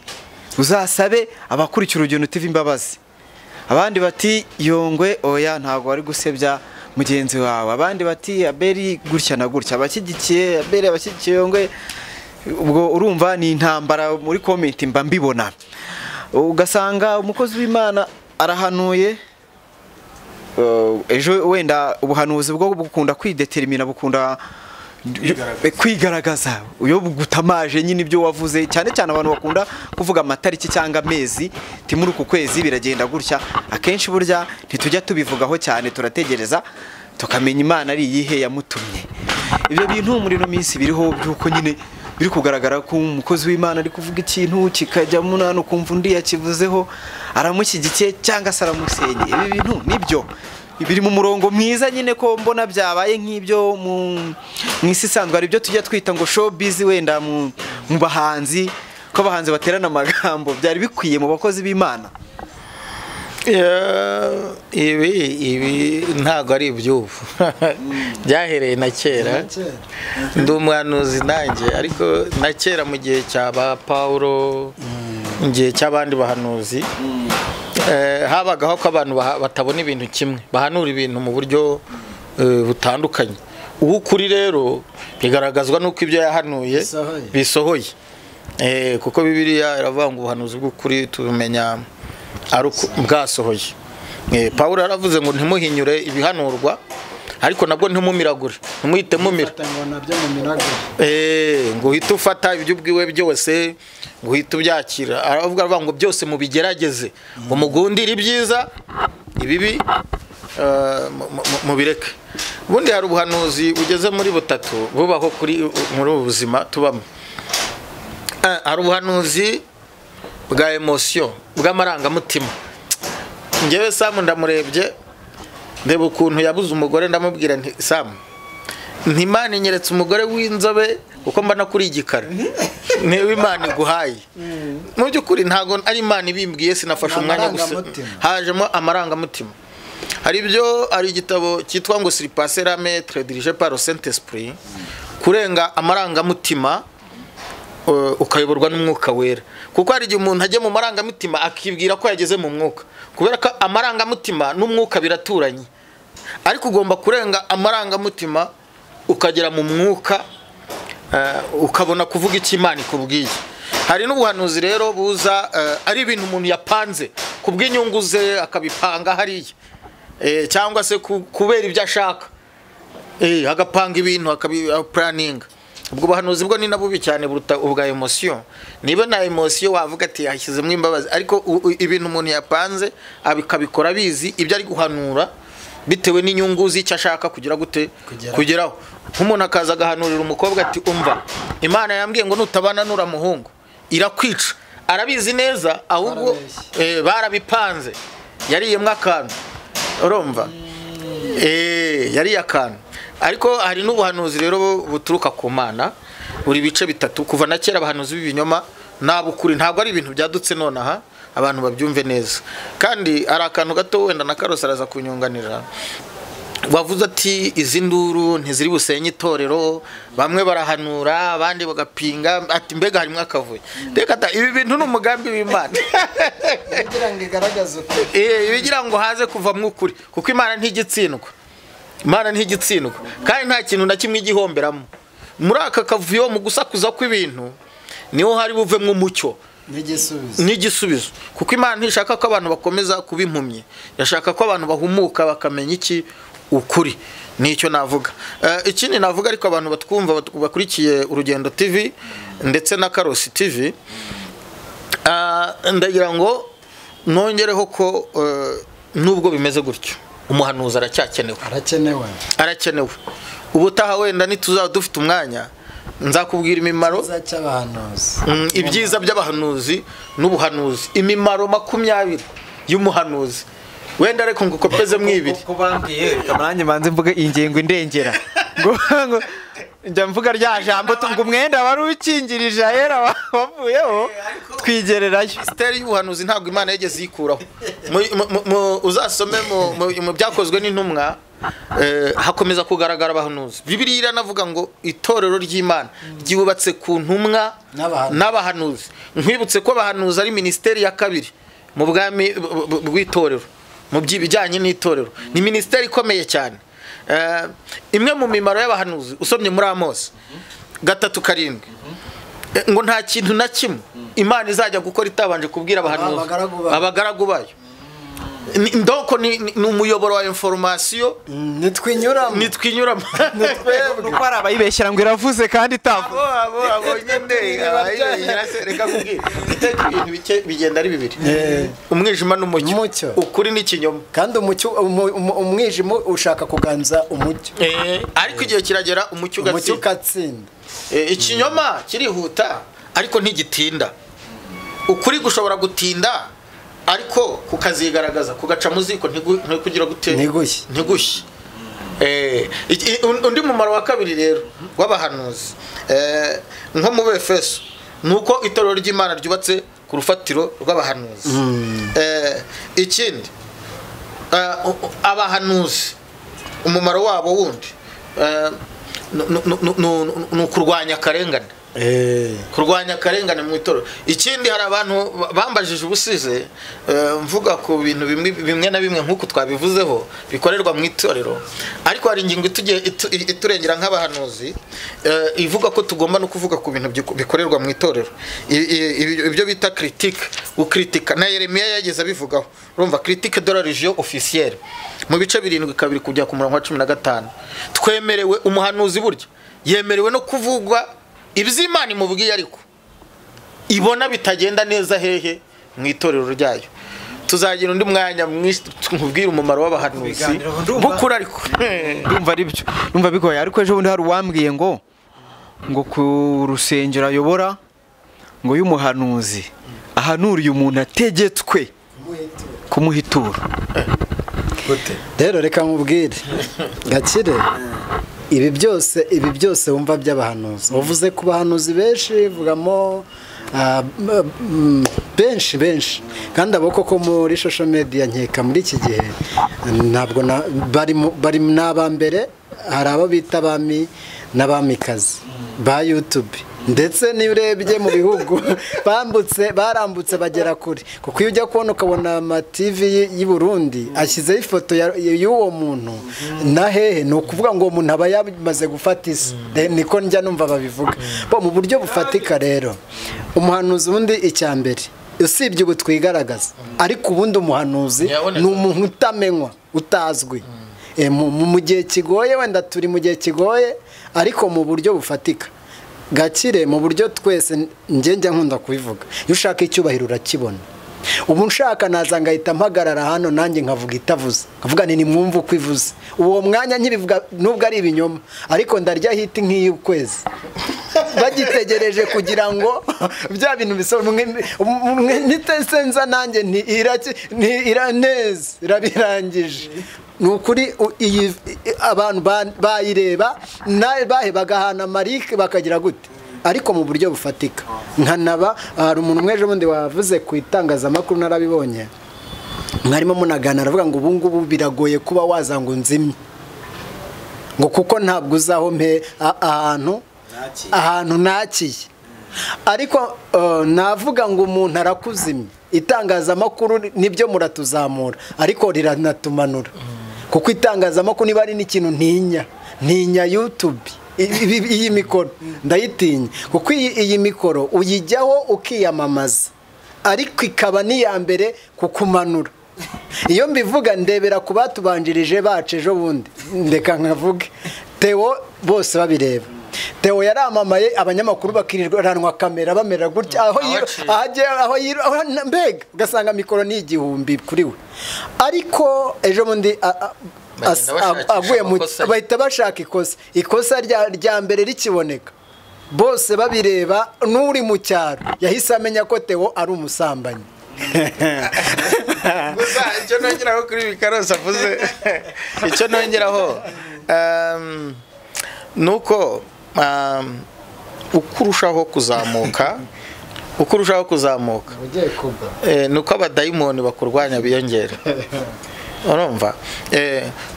uzasabe abakurikira Urugendo TV imbabazi. Abandi bati Yongwe oya ntago ari gusebya mugenzi wawe. Abandi bati Abeli gutya na gutya, abashyigikiye Abeli abashyigikiye Yongwe. Ubwo urumva ni intambara muri comment mba mbibona. Ugasanga umukozi w'Imana arahanuye, ejo wenda ubuhanuzi bwo bukunda kwidetermina, bukunda kwigaragaza uyo bugutamaje nyine ibyo wavuze. Cyane cyane abantu bakunda kuvuga amatariki cyangwa amezi, ti muri uku kwezi biragenda gutya. Akenshi burya ntitujya tubivugaho cyane, turategereza tukamenya Imana ari iyihe yamutumye. Ibyo bintu muri no minsi biriho byuko nyine biri kugaragara ko umukozi w'Imana ari kuvuga ikintu kikajya munano kumva undi yakivuzeho aramushyigikiye cyangwa se aramusenye. Ibi bintu nibyo biri mu murongo mwiza nyine, ko mbona byabaye nk'ibyo mu isi isanzwe. Ari byo tujya twita ngo showbiz wenda mu bahanzi, ko abahanzi baterana amagambo. Byari bikwiye mu bakozi b'Imana. Ibi ntago ari iby'ubu byahereye na kera. Ndi umwanuzi nanjye, ariko na kera mu gihe cya ba Paulo, mu gihe cy'abandi bahanuzi, habagaho ko abantu batabona ibintu kimwe, bahanura ibintu mu buryo butandukanye. Ukuri rero bigaragazwa nuko ibyo yahanuye bisohoye, kuko Bibiliya iravuga ngo ubuhanuzi bw'ukuri tubimenya ari bwasohoye. Paulo yaravuze ngo ntimuhinyure ibihanurwa, ariko nabwo ntimumiragure, ntimuhite mumira. Ngo uhite ufata ibyo ubwiwe byose, ngo uhite ubyakira. Aravuga ngo byose mubigerageze, ngo mugundire ibyiza, ibibi mubireke. Ubundi hari ubuhanuzi ugeze muri butatu bubaho muri ubu buzima tubamo. Hari ubuhanuzi bwa emotion, bw'amarangamutima. Ngewe Sam ndamurebye, ndeba ukuntu yabuze umugore, ndamubwira nti Sam, Imana inyeretse umugore w'inzobe uko mbana kuri igikara, niwe Imana iguhaye. Mu by'ukuri ntago ari Imana ibimbwiye, sinafashe umwanya gusa, hajemo amarangamutima. Hari igitabo cyitwa ngo Sur passer la maître dirigé par le Saint-Esprit, kurenga amarangamutima ukayoborwa n'umwuka wera. Kuko hari igihe umuntu ajya mu marangamutima akibwira ko yageze mu mwuka, kubera ko amarangamutima n'umwuka biraturanye. Ariko ugomba kurenga amarangamutima ukagera mu mwuka, ukabona kuvuga icyo Imana ikubwiye. Hari n'ubuhanuzi rero buza ari ibintu umuntu yapanze kubw'inyungu ze, akabipanga hariya, cyangwa se kubera ibyo ashaka, agapanga ibintu akabiplaninga. Ubwo buhanuzi bwo ni nabubi cyane buruta ubwa emotion. Niba na emotion wavuga ati yashyizemo imbabazi, ariko ibintu umuntu yapanze abikabikora bizi ibyo ari guhanura bitewe n'inyungu z'icyo ashaka kugira gute kugeraho. Nk'umuntu akaza agahanurira umukobwa ati umva, Imana yambwiye ngo nutabana n'uramuhungu irakwica. Arabizi neza, ahubwo barabipanze, yariyemwe akantu. Urumva yari yakana ariko hari n'ubuhanuzi rero buturuka ku Mana buri bice bitatu kuva na kera abahanuzi b'ibinyoma nabukuri ntabwo ari ibintu byadutse nonaha abantu babyumve neza kandi ari akantu gato wenda na Karosi araza kunyunganira wavuze ati izi nduru ntiziri busenye itorero bamwe barahanura abandi bagapinga ati mbega harimo akavuyo reka ibi bintu n'umugambi w'Imana kugira ngo igaragaze ukuri ibigira ngo haze kuvamwo ukuri kuko Imana ntigitsindwa kandi nta kintu na kimwe igihomberamo muri aka kavuyo mu gusakuza kw'ibintu niho hari buvemwo umucyo n'igisubizo kuko Imana ntishaka ko abantu bakomeza kuba impumyi yashaka ko abantu bahumuka bakamenya iki ukuri nicyo navuga ikindi navuga ariko abantu batwumva bakurikiye Urugendo TV ndetse na Karosi TV ndagira ngo nongereho ko nubwo bimeze gutyo umuhanuzi arakenewe ubutaha wenda nituzaba dufite umwanya nzakubwira imimaro ibyiza by'abahanuzi n'ubuhanuzi imimaro 20 y'umuhanuzi wenda ariko ngo kopeze mwibiri ko bambwiye kamananye manze mvuga ingengo indengera ngo njya mvuga rya jambo tunga umwenda wari ukingirije ahera wavuyeho twigererayo Misteri y'ubuhanuzi ntabwo Imana yegeze yikuraho uzasome mu byakozwe n'intumwa hakomeza kugaragara abahanuzi Bibiliya iranavuga ngo itorero ry'Imana ryubatse ku ntumwa n'abahanuzi nkwibutse ko abahanuzi ari ministeri ya kabiri mu bwami bw'itorero mu by'ibijyanye n'itorero ni ministeri ikomeye cyane imwe mu mimaro y'abahanuzi usomye muri Amosi 3:7 ngo nta kintu na kimwe Imana izajya gukora itabanje kubwira abahanuzi abagaragu bayo ndoko ni umuyoboro wa information nitwinyuramo nuko ari abayibeshyira ngo iravuze kandi itavuze abo nyende reka kubwira ibintu bike bigenda ari bibiri umwijima n'umucyo ukuri n'ikinyoma kandi umwijima ushaka kuganza umucyo ariko igihe kiragera umucyo gatsinda ikinyoma kirihuta ariko ntigitinda ukuri gushobora gutinda ariko kukazigaragaza kugaca muziko ntikugira gute ntigushye undi mumaro wa kabiri rero w'abahanuzi nko mu Efeso nuko itorero ry'Imana ryubatse ku rufatiro rw'abahanuzi ikindi abahanuzi umumaro wabo wundi nukurwanya akarengane kurwanya akarengane mu itorero ikindi hari abantu bambajije ubusize mvuga ku bintu bimwe na bimwe nkuko twabivuzeho bikorerwa mu itorero ariko hari ingingo iturengera nk'abahanuzi ivuga ko tugomba no kuvuga ku bintu bikorerwa mu itorero ibyo bita ukritika na Yeremiya yageze abivugaho urumva critique de la religion officielle mu bice 7 kujya ku murongo wa 15 twemerewe umuhanuzi burya yemerewe no kuvugwa iby'Imana imubwiye ariko ibona bitagenda neza hehe mu itorero ryayo tuzagira undi mwanya nkubwira umumaro w'abahanuzi bukura ariko ndumva ari byo ndumva bigoye ariko ejo bundi hari uwambwiye ngo ku rusengero ayobora ngo y'umuhanuzi ahanuriye umuntu ategetswe kumuhitura rero reka nkubwire Gakire ibi byose wumva by'abahanuzi uvuze ku bahanuzi benshi vugamo benshi kandi abo koko muri social media nkeka muri iki gihe ntabwo bari n'abambere hari abo bita abami n'abamikazi ba YouTube ndetse nirebye mu bihugu barambutse bagera kuri kuko iyo ujya kubona ukabona ama TV y'i Burundi ashyizeho ifoto y'uwo muntu na hehe ni ukuvuga ngo umuntu aba yamaze gufata isi niko njya numva babivuga bo mu buryo bufatika rero umuhanuzi ubundi icyambere usibye ubu twigaragaza ariko ubundi umuhanuzi ni umuntu utamenywa utazwi mu gihe kigoye wenda turi mu gihe kigoye ariko mu buryo bufatika Gakire mu buryo twese njya nkunda kubivuga iyo ushaka icyubahiro urakibona ubu nshaka naza ngahita mpagarara hano nanjye nkavuga itavuze nkavuga ni mwumva uko ivuze uwo mwanya nkirivuga nubwo ari ibinyoma ariko ndarya hiti nk'iy'ukwezi bagitegereje kugira ngo bya bintu bisobanure nitesenza nanjye neza irabirangije ni ukuri abantu bayireba bahe bagahana marike bakagira gute ariko mu buryo bufatika nkanaba hari umuntu umwe ejo bundi wavuze ku itangazamakuru narabibonye mwarimo munagana aravuga ngo ubu ngubu biragoye kuba waza ngo nzimye ngo kuko ntabwo uzaho mpe ahantu nakiye ariko navuga ngo umuntu arakuzimya itangazamakuru nibyo muratuzamura ariko riranatumanura kuko itangazamakuru niba ari n'ikintu ntinya YouTube iyi mikoro ndayitinya kuko iyi mikoro uyijyaho ukiyamamaza ariko ikaba n'iya mbere kukumanura iyo mbivuga ndebera ku batubanjirije bacu ejo bundi ndeka nkavuge Theo bose babireba Theo yaramamaye abanyamakuru bakirirwanwa kamera bamera gutya aho mbega ugasanga mikoro ni igihumbi kuri we ariko ejo bundi aguye bahita bashaka ikosa rya mbere rikiboneka bose babireba n'uri mu cyaro yahise amenya ko Theo ari umusambanyi gusa icyo nongeraho kuri Bikarosi avuze icyo nongeraho nuko ukurushaho kuzamuka nuko abadayimoni bakurwanya biyongera urumva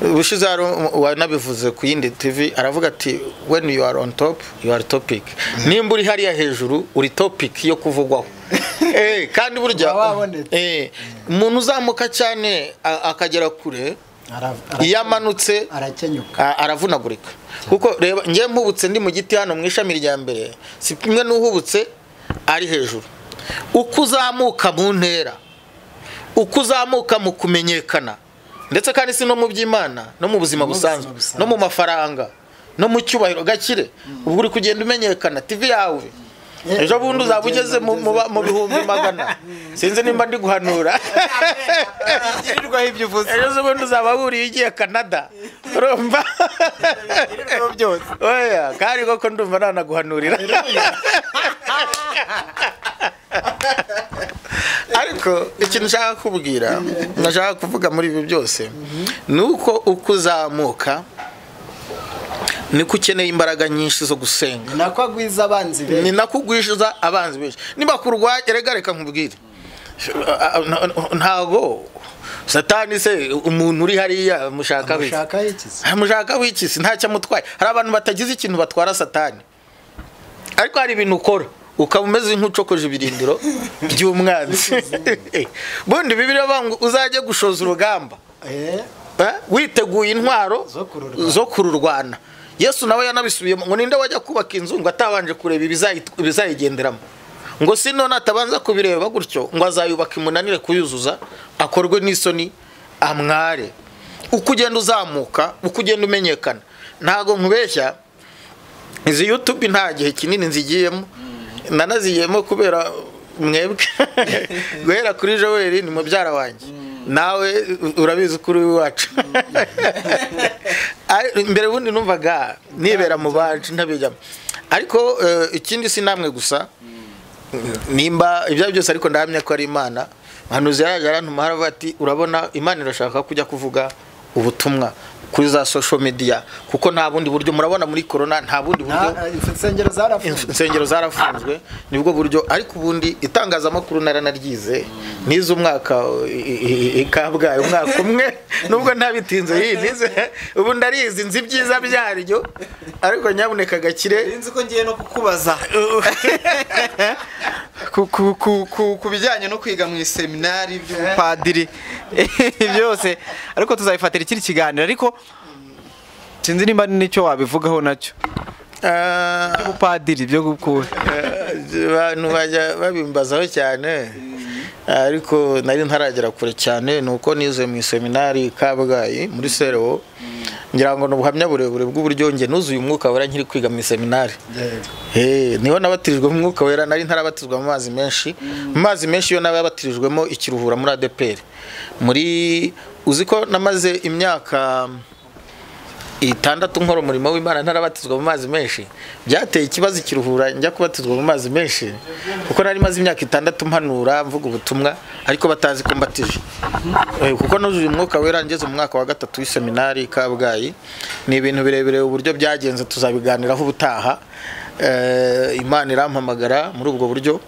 ubushize wanabivuze ku yindi TV aravuga ati when you are on top you are topic nimba uri hariya hejuru uri topic yo kuvugwaho kandi burya umuntu uzamuka cyane akagera kure iyo amanutse aravunagurika kuko reba ngiye mpubutse ndi mu giti hano mu ishami rya mbere si kimwe n'uhubutse ari hejuru uko uzamuka mu ntera uko uzamuka mu kumenyekana ndetse kandi si no mu by'Imana no mu buzima busanzwe no mu mafaranga no mu cyubahiro gakire ubwo uri kugenda umenyekana TV yawe ejo bundi uzaba ugeze mu bihumbi magana sinzi nimba ndi guhanura igirirwaho ibyo uvuze ejo bundi uzaba wuriye ugiye Canada urumva byose oya kandi koko ndumva nanaguhanurira ariko ikintu nshaka kubwira nashaka kuvuga muri ibi byose nuko ukuzamuka niko ukeneye imbaraga nyinshi zo gusenga nako agwiza abanzi be ni nako ugwishiza abanzi benshi niba kurwanya reka nkubwire ntago Satani se umuntu uri hariya mushaka w'ikisi ntacyo amutwaye hari abantu batagize ikintu batwara Satani ariko hari ibintu ukora ukaba umeze nk'ucokoje ibirindiro by'umwanzi bundi Bibiliya bangu uzajye gushoza urugamba witeguye intwaro zo kururwana Yesu nawe yanabisubiyemo ngo ninde wajya kubaka inzu ngo atabanje kureba ibizayigenderamo ngo sino natabanza kubireba gutyo ngo azayubaka imunanire kuyuzuza akorwe n'isoni amware uko ugenda uzamuka uko ugenda umenyekana ntago nkubeshya izi YouTube nta gihe kinini nzigiyemo nanaziyemo kubera mwebwe guhera kuri Joel ni mubyara wanjye nawe urabizi kuri wacu imbere bundi numvaga nibera mu bacu ntabijyamo ariko ikindi si namwe gusa nimba ibyo byose ariko ndahamya ko ari Imana hanuzi yaraje arantuma haravuga ati urabona Imana irashaka kujya kuvuga ubutumwa kuri za social media kuko nta bundi buryo murabona muri corona nta bundi buryo insengero zarafunzwe nibwo buryo ariko ubundi itangazamakuru naranaryize nize umwaka ikabwaye umwaka umwe nubwo ntabitinze yize ubu ndarizi nzi byiza byaryo ariko nyabuneka gakire nzi ko ngiye no kukubaza ku bijyanye no kwiga mu seminari by'upadiri byose ariko tuzabifatira ikiri kiganiro ariko sinzi nimba nicyo wabivugaho nacyo upadiri byo gukura abantu bajya babimbazaho cyane ariko nari ntaragera kure cyane nuko nize mu seminari Kabgayi muri Serewo ngira ngo n'ubuhamya burebure bw'uburyo nge nuzuye umwuka wera nkiri kwiga mu seminari niho nabatirijwe mu mwuka wera nari ntarabatizwa mu mazi menshi yo nabatirijwemo ikiruhura muri ADPR muri uziko namaze imyaka itandatu nkora umurimo w'Imana ntarabatizwa mu mazi menshi, byateye ikibazo kiruhura njya kubatizwa mu mazi menshi, kuko nari maze imyaka 6 mpanura mvuga ubutumwa ariko batazi ko mbatije. Kuko nujuje umwuka wera ngeze mu mwaka wa 3 w'iseminari Kabgayi. Ni ibintu birebire uburyo byagenze tuzabiganiraho ubutaha. Imana irampamagara muri ubwo buryo,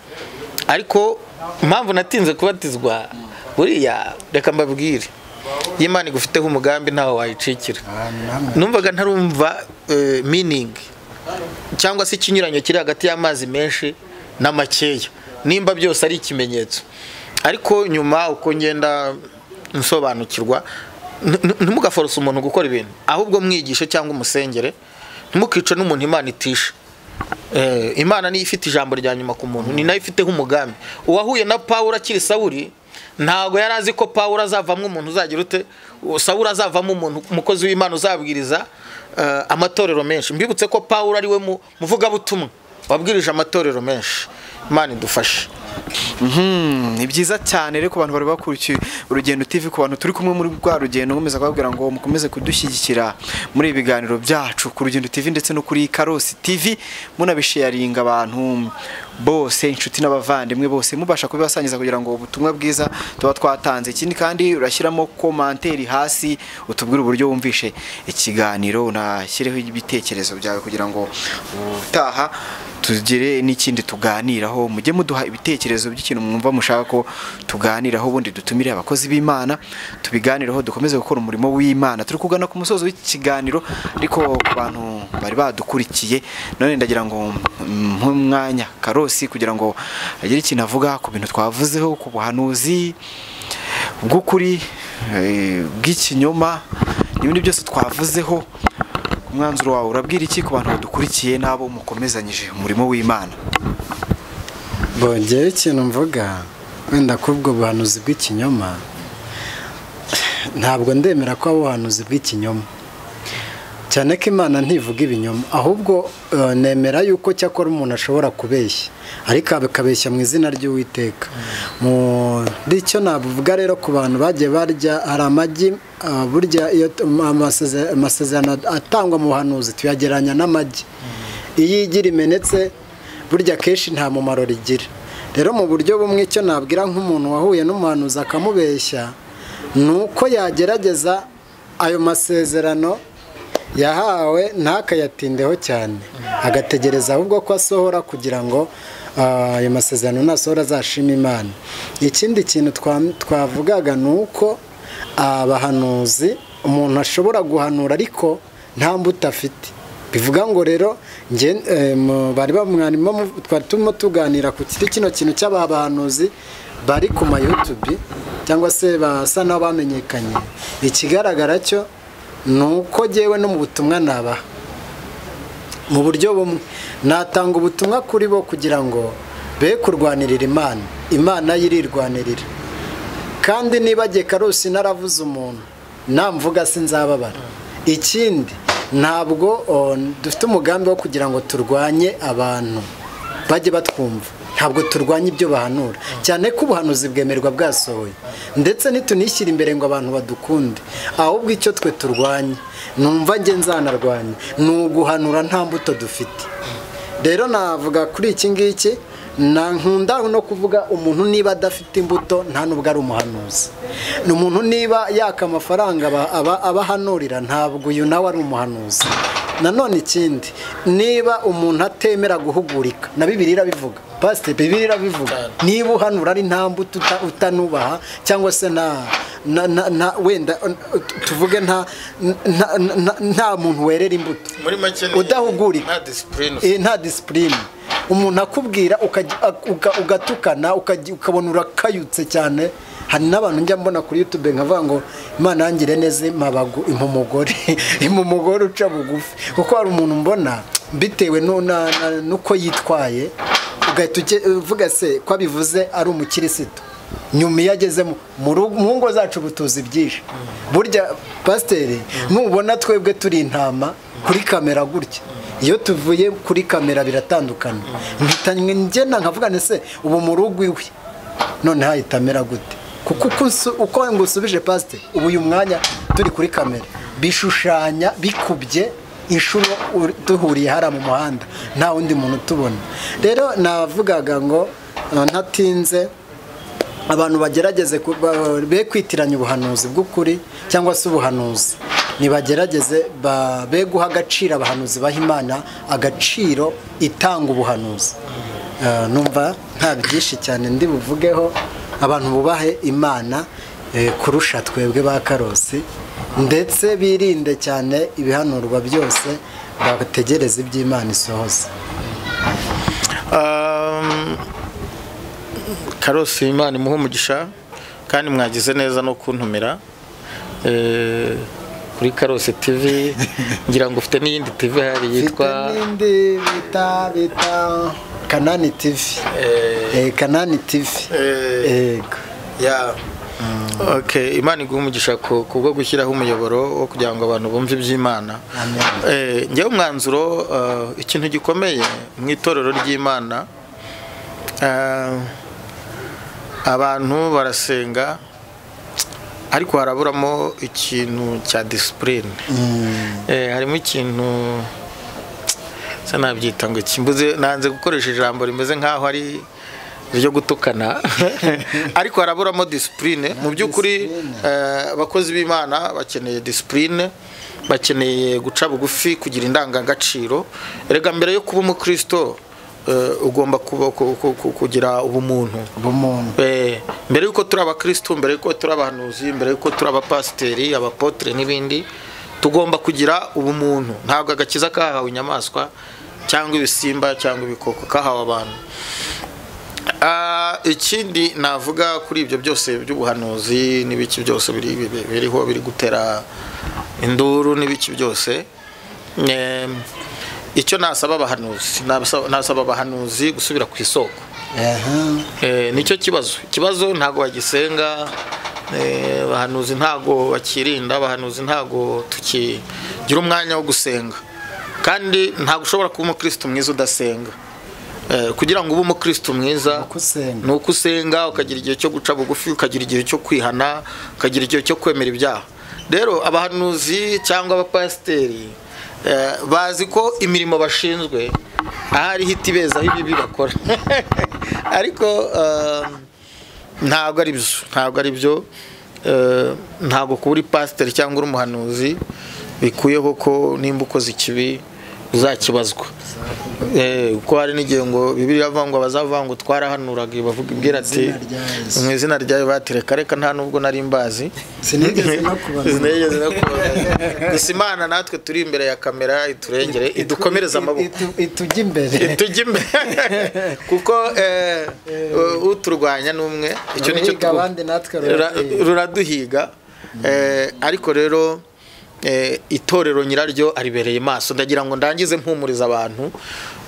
ariko impamvu natinze kubatizwa buriya reka mbabwire, Imana igufiteho umugambi ntawe wayicikira. Numvaga ntarumva meaning cyangwa se ikinyuranyo kiri hagati y'amazi menshi n'amakeya, nimba byose ari ikimenyetso. Ariko nyuma uko ngenda nsobanukirwa, ntimugaforose umuntu gukora ibintu, ahubwo mwigishe cyangwa umusengere, ntimukice n'umuntu Imana itisha. Imana niyo ifite ijambo rya nyuma ku muntu, ni nayo ifiteho umugambi. Uwahuye na Pawulo akiri Sawuli ntago yarazi ko Pawulo azavamo umuntu uzagira ute, Sawuli azavamo umuntu umukozi w'Imana uzabwiriza amatorero menshi. Mbibutse ko Pawulo ari we muvuga butumwa wabwirije amatorero menshi. Imana idufashe. Ni byiza cyane rero ku bantu bari bakurikiye Urugendo TV, ku bantu turi kumwe muri rwa rugendo, nkomeza kubabwira ngo mukomeze kudushyigikira muri ibiganiro byacu ku Rugendo TV ndetse no kuri Karosi TV, munabisharinga abantu bose, inshuti n'abavandimwe bose, mubasha kubibasangiza kugira ngo ubutumwa bwiza tuba twatanze. Ikindi kandi urashyiramo komanteri hasi utubwire uburyo wumvishe ikiganiro, unashyireho ibitekerezo byawe kugira ngo utaha tugire n'ikindi tuganiraho. Mujye muduha ibitekerezo by'ikintu mwumva mushaka ko tuganiraho, ubundi dutumire abakozi b'Imana tubiganiraho, dukomeze gukora umurimo w'Imana. Turi kugana ku musozo w'ikiganiro, ariko ku bantu bari badukurikiye, none ndagira ngo mwanya Karosi kugira ngo agire ikintu avuga ku bintu twavuzeho, ku buhanuzi bw'ukuri bw'ikinyoma n'ibindi byose twavuzeho. Umwanzuro wawe urabwira iki ku bantu badukurikiye nabo mukomezanyije umurimo w'Imana? Bongeye ikintu mvuga, wenda kubwo buhanuzi bw'ikinyoma, ntabwo ndemera ko ubuhanuzi bw'ikinyoma, cyane ko Imana ntivuga ibinyoma, ahubwo nemera yuko cyakora umuntu ashobora kubeshya, ariko akabeshya mu izina ry'Uwiteka. Muri icyo navuga rero ku bantu bagiye barya, hari amagi, burya iyo amasezerano atangwa mu buhanuzi tuyageranya n'amagi. Iyo igira imenetse burya kenshi nta mumaro rigira. Rero mu buryo bumwe icyo nabwira nk'umuntu wahuye n'umuhanuzi akamubeshya, ni uko yagerageza ayo masezerano yahawe ntakayatindeho cyane, agategereza ahubwo ko asohora kugira ngo ayo masezerano nasohora azashima Imana. Ikindi kintu twavugaga ni uko abahanuzi umuntu ashobora guhanura ariko nta mbuto afite. Bivuga ngo rero bari bamwarimo twari turimo tuganira ku kino kintu cy'abahanuzi bari ku ma YouTube cyangwa se basa n'abamenyekanye. Ikigaragara cyo nuko jewe no mu butumwa nabaha mu buryo bumwe, natanga ubutumwa kuri bo kugira ngo be kurwanirira Imana, Imana yirirwanirira. Kandi niba giye Karosi naravuze umuntu namvuga sinzababara. Ikindi ntabwo dufite umugambi wo kugira ngo turwanye abantu bajye batwumva, ntabwo turwanye ibyo bahanura, cyane ko ubuhanuzi bwemerwa bwasohoye, ndetse nitunishyira imbere ngo abantu badukunde, ahubwo icyo twe turwanye numva nge nzanarwanya ni uguhanura nta mbuto dufite. Rero navuga kuri iki ngiki, nkunda no kuvuga umuntu niba adafite imbuto nta nubwo ari umuhanuzi. Ni umuntu niba yaka amafaranga abahanurira, ntabwo uyu nawe ari umuhanuzi. Nanone ikindi, niba umuntu atemera guhugurika, na Bibiliya irabivuga, Pastor, Bibiliya irabivuga, niba uhanura ari nta mbuto utanubaha, cyangwa se wenda tuvuge nta muntu werera imbuto udahugurika, nta discipline, umuntu akubwira ugatukana ukabona urakayutse cyane. Hari n'abantu njya mbona kuri YouTube nkavuga ngo Imana yangire neza umugore uca bugufi, kuko hari umuntu mbona bitewe nuko yitwaye ugahita uvuga se ko abivuze ari umukirisitu, nyuma iyo ageze mu ngo zacu butuzi byinshi. Burya Pasiteri, nubona twebwe turi intama kuri kamera gutya, iyo tuvuye kuri kamera biratandukana. Mpitanye ngena nkavuga se ubu mu rugo iwe none hayitamera gute, kuko uko ngusubije Pasiteri, ubu uyu mwanya turi kuri kamera bishushanya bikubye inshuro duhuriye hara mu muhanda nta wundi muntu tubona. Rero navugaga ngo ntatinze abantu bagerageze be kwitiranya ubuhanuzi bw'ukuri cyangwa se ubuhanuzi, nibagerageze be guha agaciro abahanuzi baha Imana agaciro itanga ubuhanuzi. Numva nta byinshi cyane ndi buvugeho, abantu bubahe Imana kurusha twebwe ba Karosi, ndetse birinde cyane ibihanurwa byose, bategereze iby'Imana isohoza. Karosi, Imana imuhe umugisha kandi mwagize neza no kuntumira kuri Karosi TV. Ngira ngo ufite n'iyindi TV hari yitwa n'indi bita Kanani TV. Kanani TV. Yeah. Okay, Imana iguhe umugisha kubwo gushyiraho umuyoboro wo kugira ngo abantu bumve iby'Imana. Ngewe umwanzuro ikintu gikomeye mu itorero ry'Imana, abantu barasenga ariko haraburamo ikintu cya discipline. Harimo ikintu sanabyita ngo kimbuze, nanze gukoresha ijambo rimeze nkaho ari ryo gutukana ariko haraburamo discipline. Mu by'ukuri abakozi b'Imana bakeneye discipline, bakeneye guca bugufi, kugira indangagaciro. Erega mbere yo kuba umukristo ugomba kugira ubumuntu. Mbere yuko turi abakristo, mbere yuko turi abahanuzi, mbere yuko turi abapasiteri, abapotre n'ibindi, tugomba kugira ubumuntu. Ntabwo agakiza kahawe inyamaswa cyangwa ibisimba cyangwa ibikoko, kahawe abantu. Ikindi navuga kuri ibyo byose by'ubuhanuzi n'ibiki byose biriho biri gutera induru n'ibiki byose, icyo nasaba abahanuzi gusubira ku isoko. Nicyo kibazo ntago bagisenga, abahanuzi ntago bakirinda, abahanuzi ntago tukigira umwanya wo gusenga. Kandi ntago ushobora kuba umukristo mwiza udasenga. Kugira ngo ube umukristo mwiza ni uko usenga, ukagira igihe cyo guca bugufi, ukagira igihe cyo kwihana, ukagira igihe cyo kwemera ibyaha. Rero abahanuzi cyangwa abapasiteri bazi ko imirimo bashinzwe ahari hiti bezaho ibibi bakora ariko ntabwo ari byo. Ntabwo kuba uri pasiteri cyangwa uri umuhanuzi bikuyeho ko nimba ukoze ikibi uzakibazwa. Uko hari n'igihe ngo Bibiliya avuga ngo abazavuga ngo twarahanuraga, bavuga ibwira ati mu izina ryawe batereka reka nta nubwo nari mbazi, sinigeze no kubaza. Gusa Imana natwe turi imbere ya kamera iturengere, idukomereza amaboko, itujye imbere kuko uturwanya n'umwe, icyo nicyo ruraduhiga. Ariko rero itorero nyiraryo aribereye maso. Ndagira ngo ndangize mpumuriza abantu,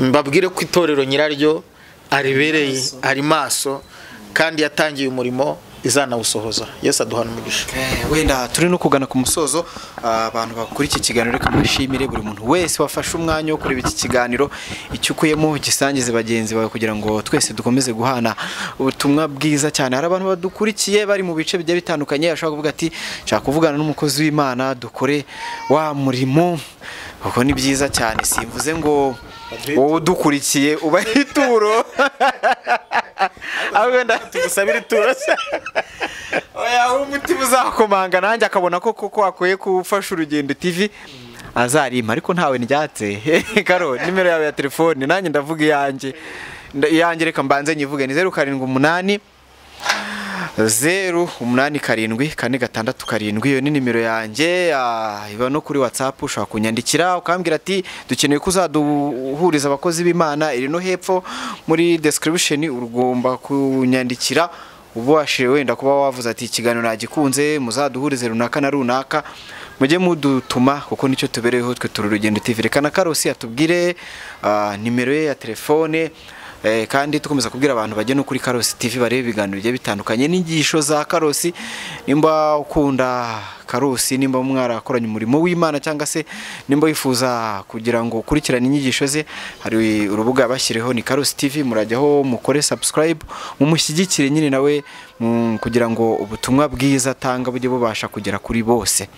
mbabwire ko itorero nyiraryo aribereye, ari maso, kandi yatangiye umurimo izanawusohoza. Yesu aduhana umugisha. Wenda turi no kugana ku musozo. Abantu bakuri iki kiganiro reka mwishimire buri muntu wese wafashe umwanya wo kureba iki kiganiro, icyo ukuyemo gisangize bagenzi bawe kugira ngo twese dukomeze guhana ubutumwa bwiza cyane. Hari abantu badukurikiye bari mu bice bigiye bitandukanye, ashaka kuvuga ati nshaka kuvugana n'umukozi w'Imana dukore wa murimo. Uko ni byiza cyane, simvuze ngo wowe udukurikiye ubahe ituro wenda tugusabira ituro. Oya, umutima uzakomanga nanjye akabona ko koko akwiye gufasha Urugendo TV, azarima. Ariko ntawe ndyatse Karo, nimero yawe ya telefone nanjye ndavuga iyanjye reka mbanze nyivuge ni 078 087 iyo ni nimero yanjye. Iba no kuri WhatsApp, ushaka kunyandikira ukambwira ati dukeneye kuzaduhuriza abakozi b'Imana, iri no hepfo muri description ugomba kunyandikira ubashije wenda kuba wavuze ati ikiganiro nagikunze, muzaduhurize runaka na runaka, mujye mudutuma kuko nicyo tubereyeho twe turi Urugendo TV. Reka na Karosi atubwire nimero ye ya telefone, kandi tukomeza kubwira abantu bajye no kuri Karosi TV barebe ibiganiro bigiye bitandukanye n'inyigisho za Karosi. Nimba ukunda Karosi, nimba mwarakoranye umurimo w'Imana cyangwa se nimba wifuza kugira ngo ukurikirane inyigisho ze, hari urubuga bashyirireho ni Karosi TV, murajyaho mukore subscribe, mumushyigikire nyine nawe kugira ngo ubutumwa bwiza atanga bujye bubasha kugera kuri bose.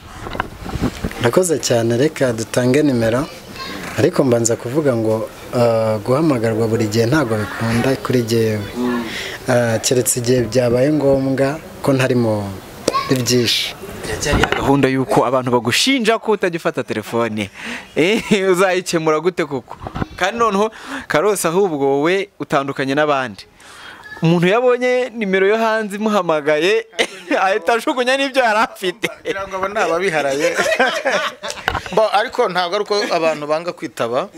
Urakoze cyane, reka dutange nimero, ariko mbanza kuvuga ngo guhamagarwa buri gihe ntabwo bikunda kuri jyewe, keretse igihe byabaye ngombwa ko ntari mu byinshi. Gahunda y'uko abantu bagushinja ko utajya ufata telefone uzayikemura gute koko? Kandi noneho Karosi ahubwo wowe utandukanye n'abandi, umuntu yabonye nimero yo hanze imuhamagaye ahita ajugunya n'ibyo yari afite kugira ngo abone ababiharaye. Ariko ntabwo ari uko abantu banga kwitaba,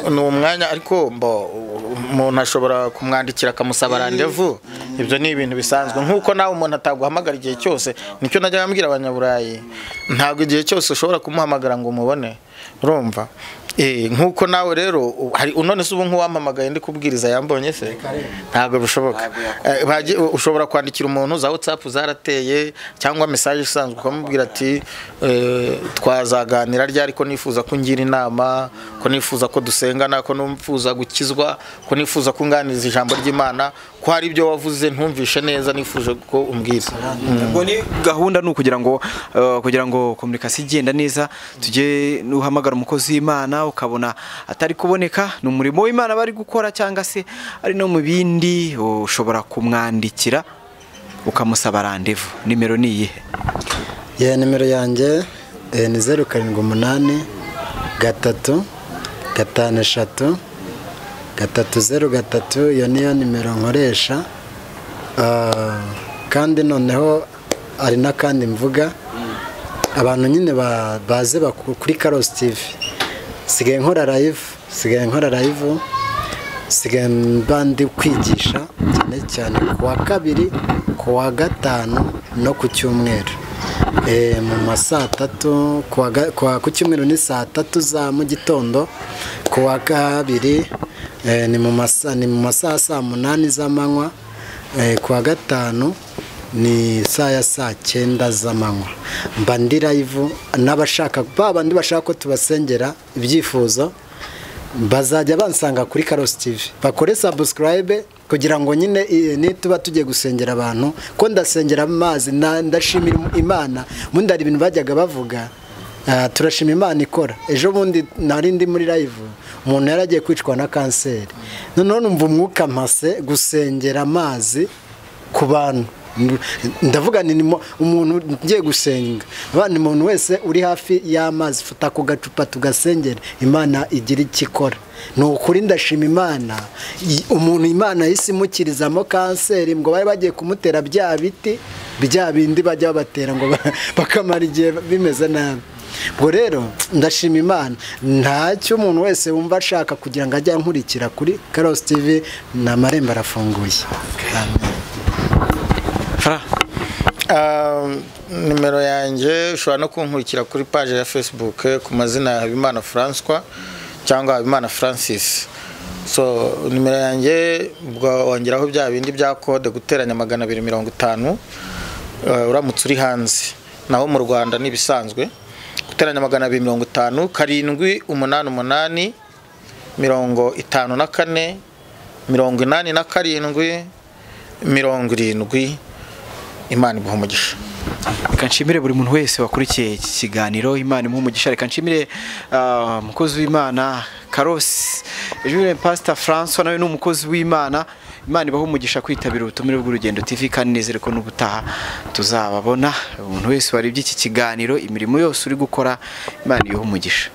ni umwanya, ariko umuntu ashobora kumwandikira akamusaba randevu. Ibyo ni ibintu bisanzwe, nk'uko nawe umuntu ataguhamagara igihe cyose. Nicyo najyaga mbwira abanyaburayi, ntabwo igihe cyose ushobora kumuhamagara ngo umubone, urumva? Nk'uko nawe rero hari none se ubu nk'uwampamagaye ndi kubwiriza yambonye se, ntabwo bishoboka. Ushobora kwandikira umuntu za WhatsApp zarateye, cyangwa message isanzwe ukamubwira ati twazaganira ryari, ko nifuza ko ngira inama, ko nifuza ko dusengana, ko nifuza gukizwa, ko nifuza ko nganiriza ijambo ry'Imana, ko hari ibyo wavuze ntumvishe neza nifuje ko umbwira. Ubwo ni gahunda ni ukugira ngo communication igenda neza, tujye nuhamagara umukozi w'Imana ukabona atari kuboneka, ni umurimo w'Imana bari gukora, cyangwa se ari no mu bindi ushobora kumwandikira ukamusaba randevu. Nimero ni iyihe? Nimero yanjye ni 078 3 5 303. Iyo niyo nimero nkoresha. Kandi noneho ari n'akandi mvuga, abantu nyine baze kuri Karosi TV. Sigaye nkora live, sigaye mbandi kwigisha cyane ku wa kabiri, ku wa gatanu no ku cyumweru. Mu masaa 3, ku cyumweru ni saa 3 za mu gitondo, ku wa kabiri ni mu masaa saa 8 z'amanywa, ku wa gatanu ni saa 9 z'amanywa. Mba ndi live, n'abashaka babandi bashaka ko tubasengera ibyifuzo bazajya bansanga kuri Karosi TV, bakore subscribe kugira ngo nyine nituba tugiye gusengera abantu, ko ndasengera amazi ndashimira Imana. Mundi ari ibintu bajyaga bavuga, turashima Imana ikora. Ejo bundi nari ndi muri live, umuntu yaragiye kwicwa na kanseri, none numva umwuka mpase gusengera amazi ku bantu. Ndavuga ni umuntu ngiye gusenga, abandi umuntu wese uri hafi y'amazi futa ku gacupa tugasengera Imana igira ikikora. Ni ukuri ndashima Imana, umuntu Imana yisimukirizamo kanseri, ngo bari bagiye kumutera bya biti bya bindi bajya babatera ngo bakamara igihe bimeze nabi. Ubwo rero ndashima Imana, ntacyo umuntu wese wumva ashaka kugira ngo ajye ankurikira kuri Karosi TV, n'amarembo arafunguye. Nimero yanjye ushobora no kunkurikira kuri page ya Facebook ku mazina ya Habimana François cyangwa Habimana Francis. So nimero yanjye ubwo wongeraho bya bindi bya code guteranya 250 uramutse uri hanze, naho mu Rwanda nibisanzwe guteranya 250 788 54 87 70. Imana imuha umugisha. Reka nshimire buri muntu wese wakurikiye iki kiganiro. Imana imuha umugisha. Reka nshimire umukozi w'Imana Karosi, Jules Pastor François, nawe ni umukozi w'Imana. Imana ibaha umugisha kwitabira ubutumire bw'Urugendo TV, kandi nezere ko n'ubutaha tuzababona. Umuntu wese warebye iki kiganiro, imirimo yose uri gukora, Imana ibaha umugisha.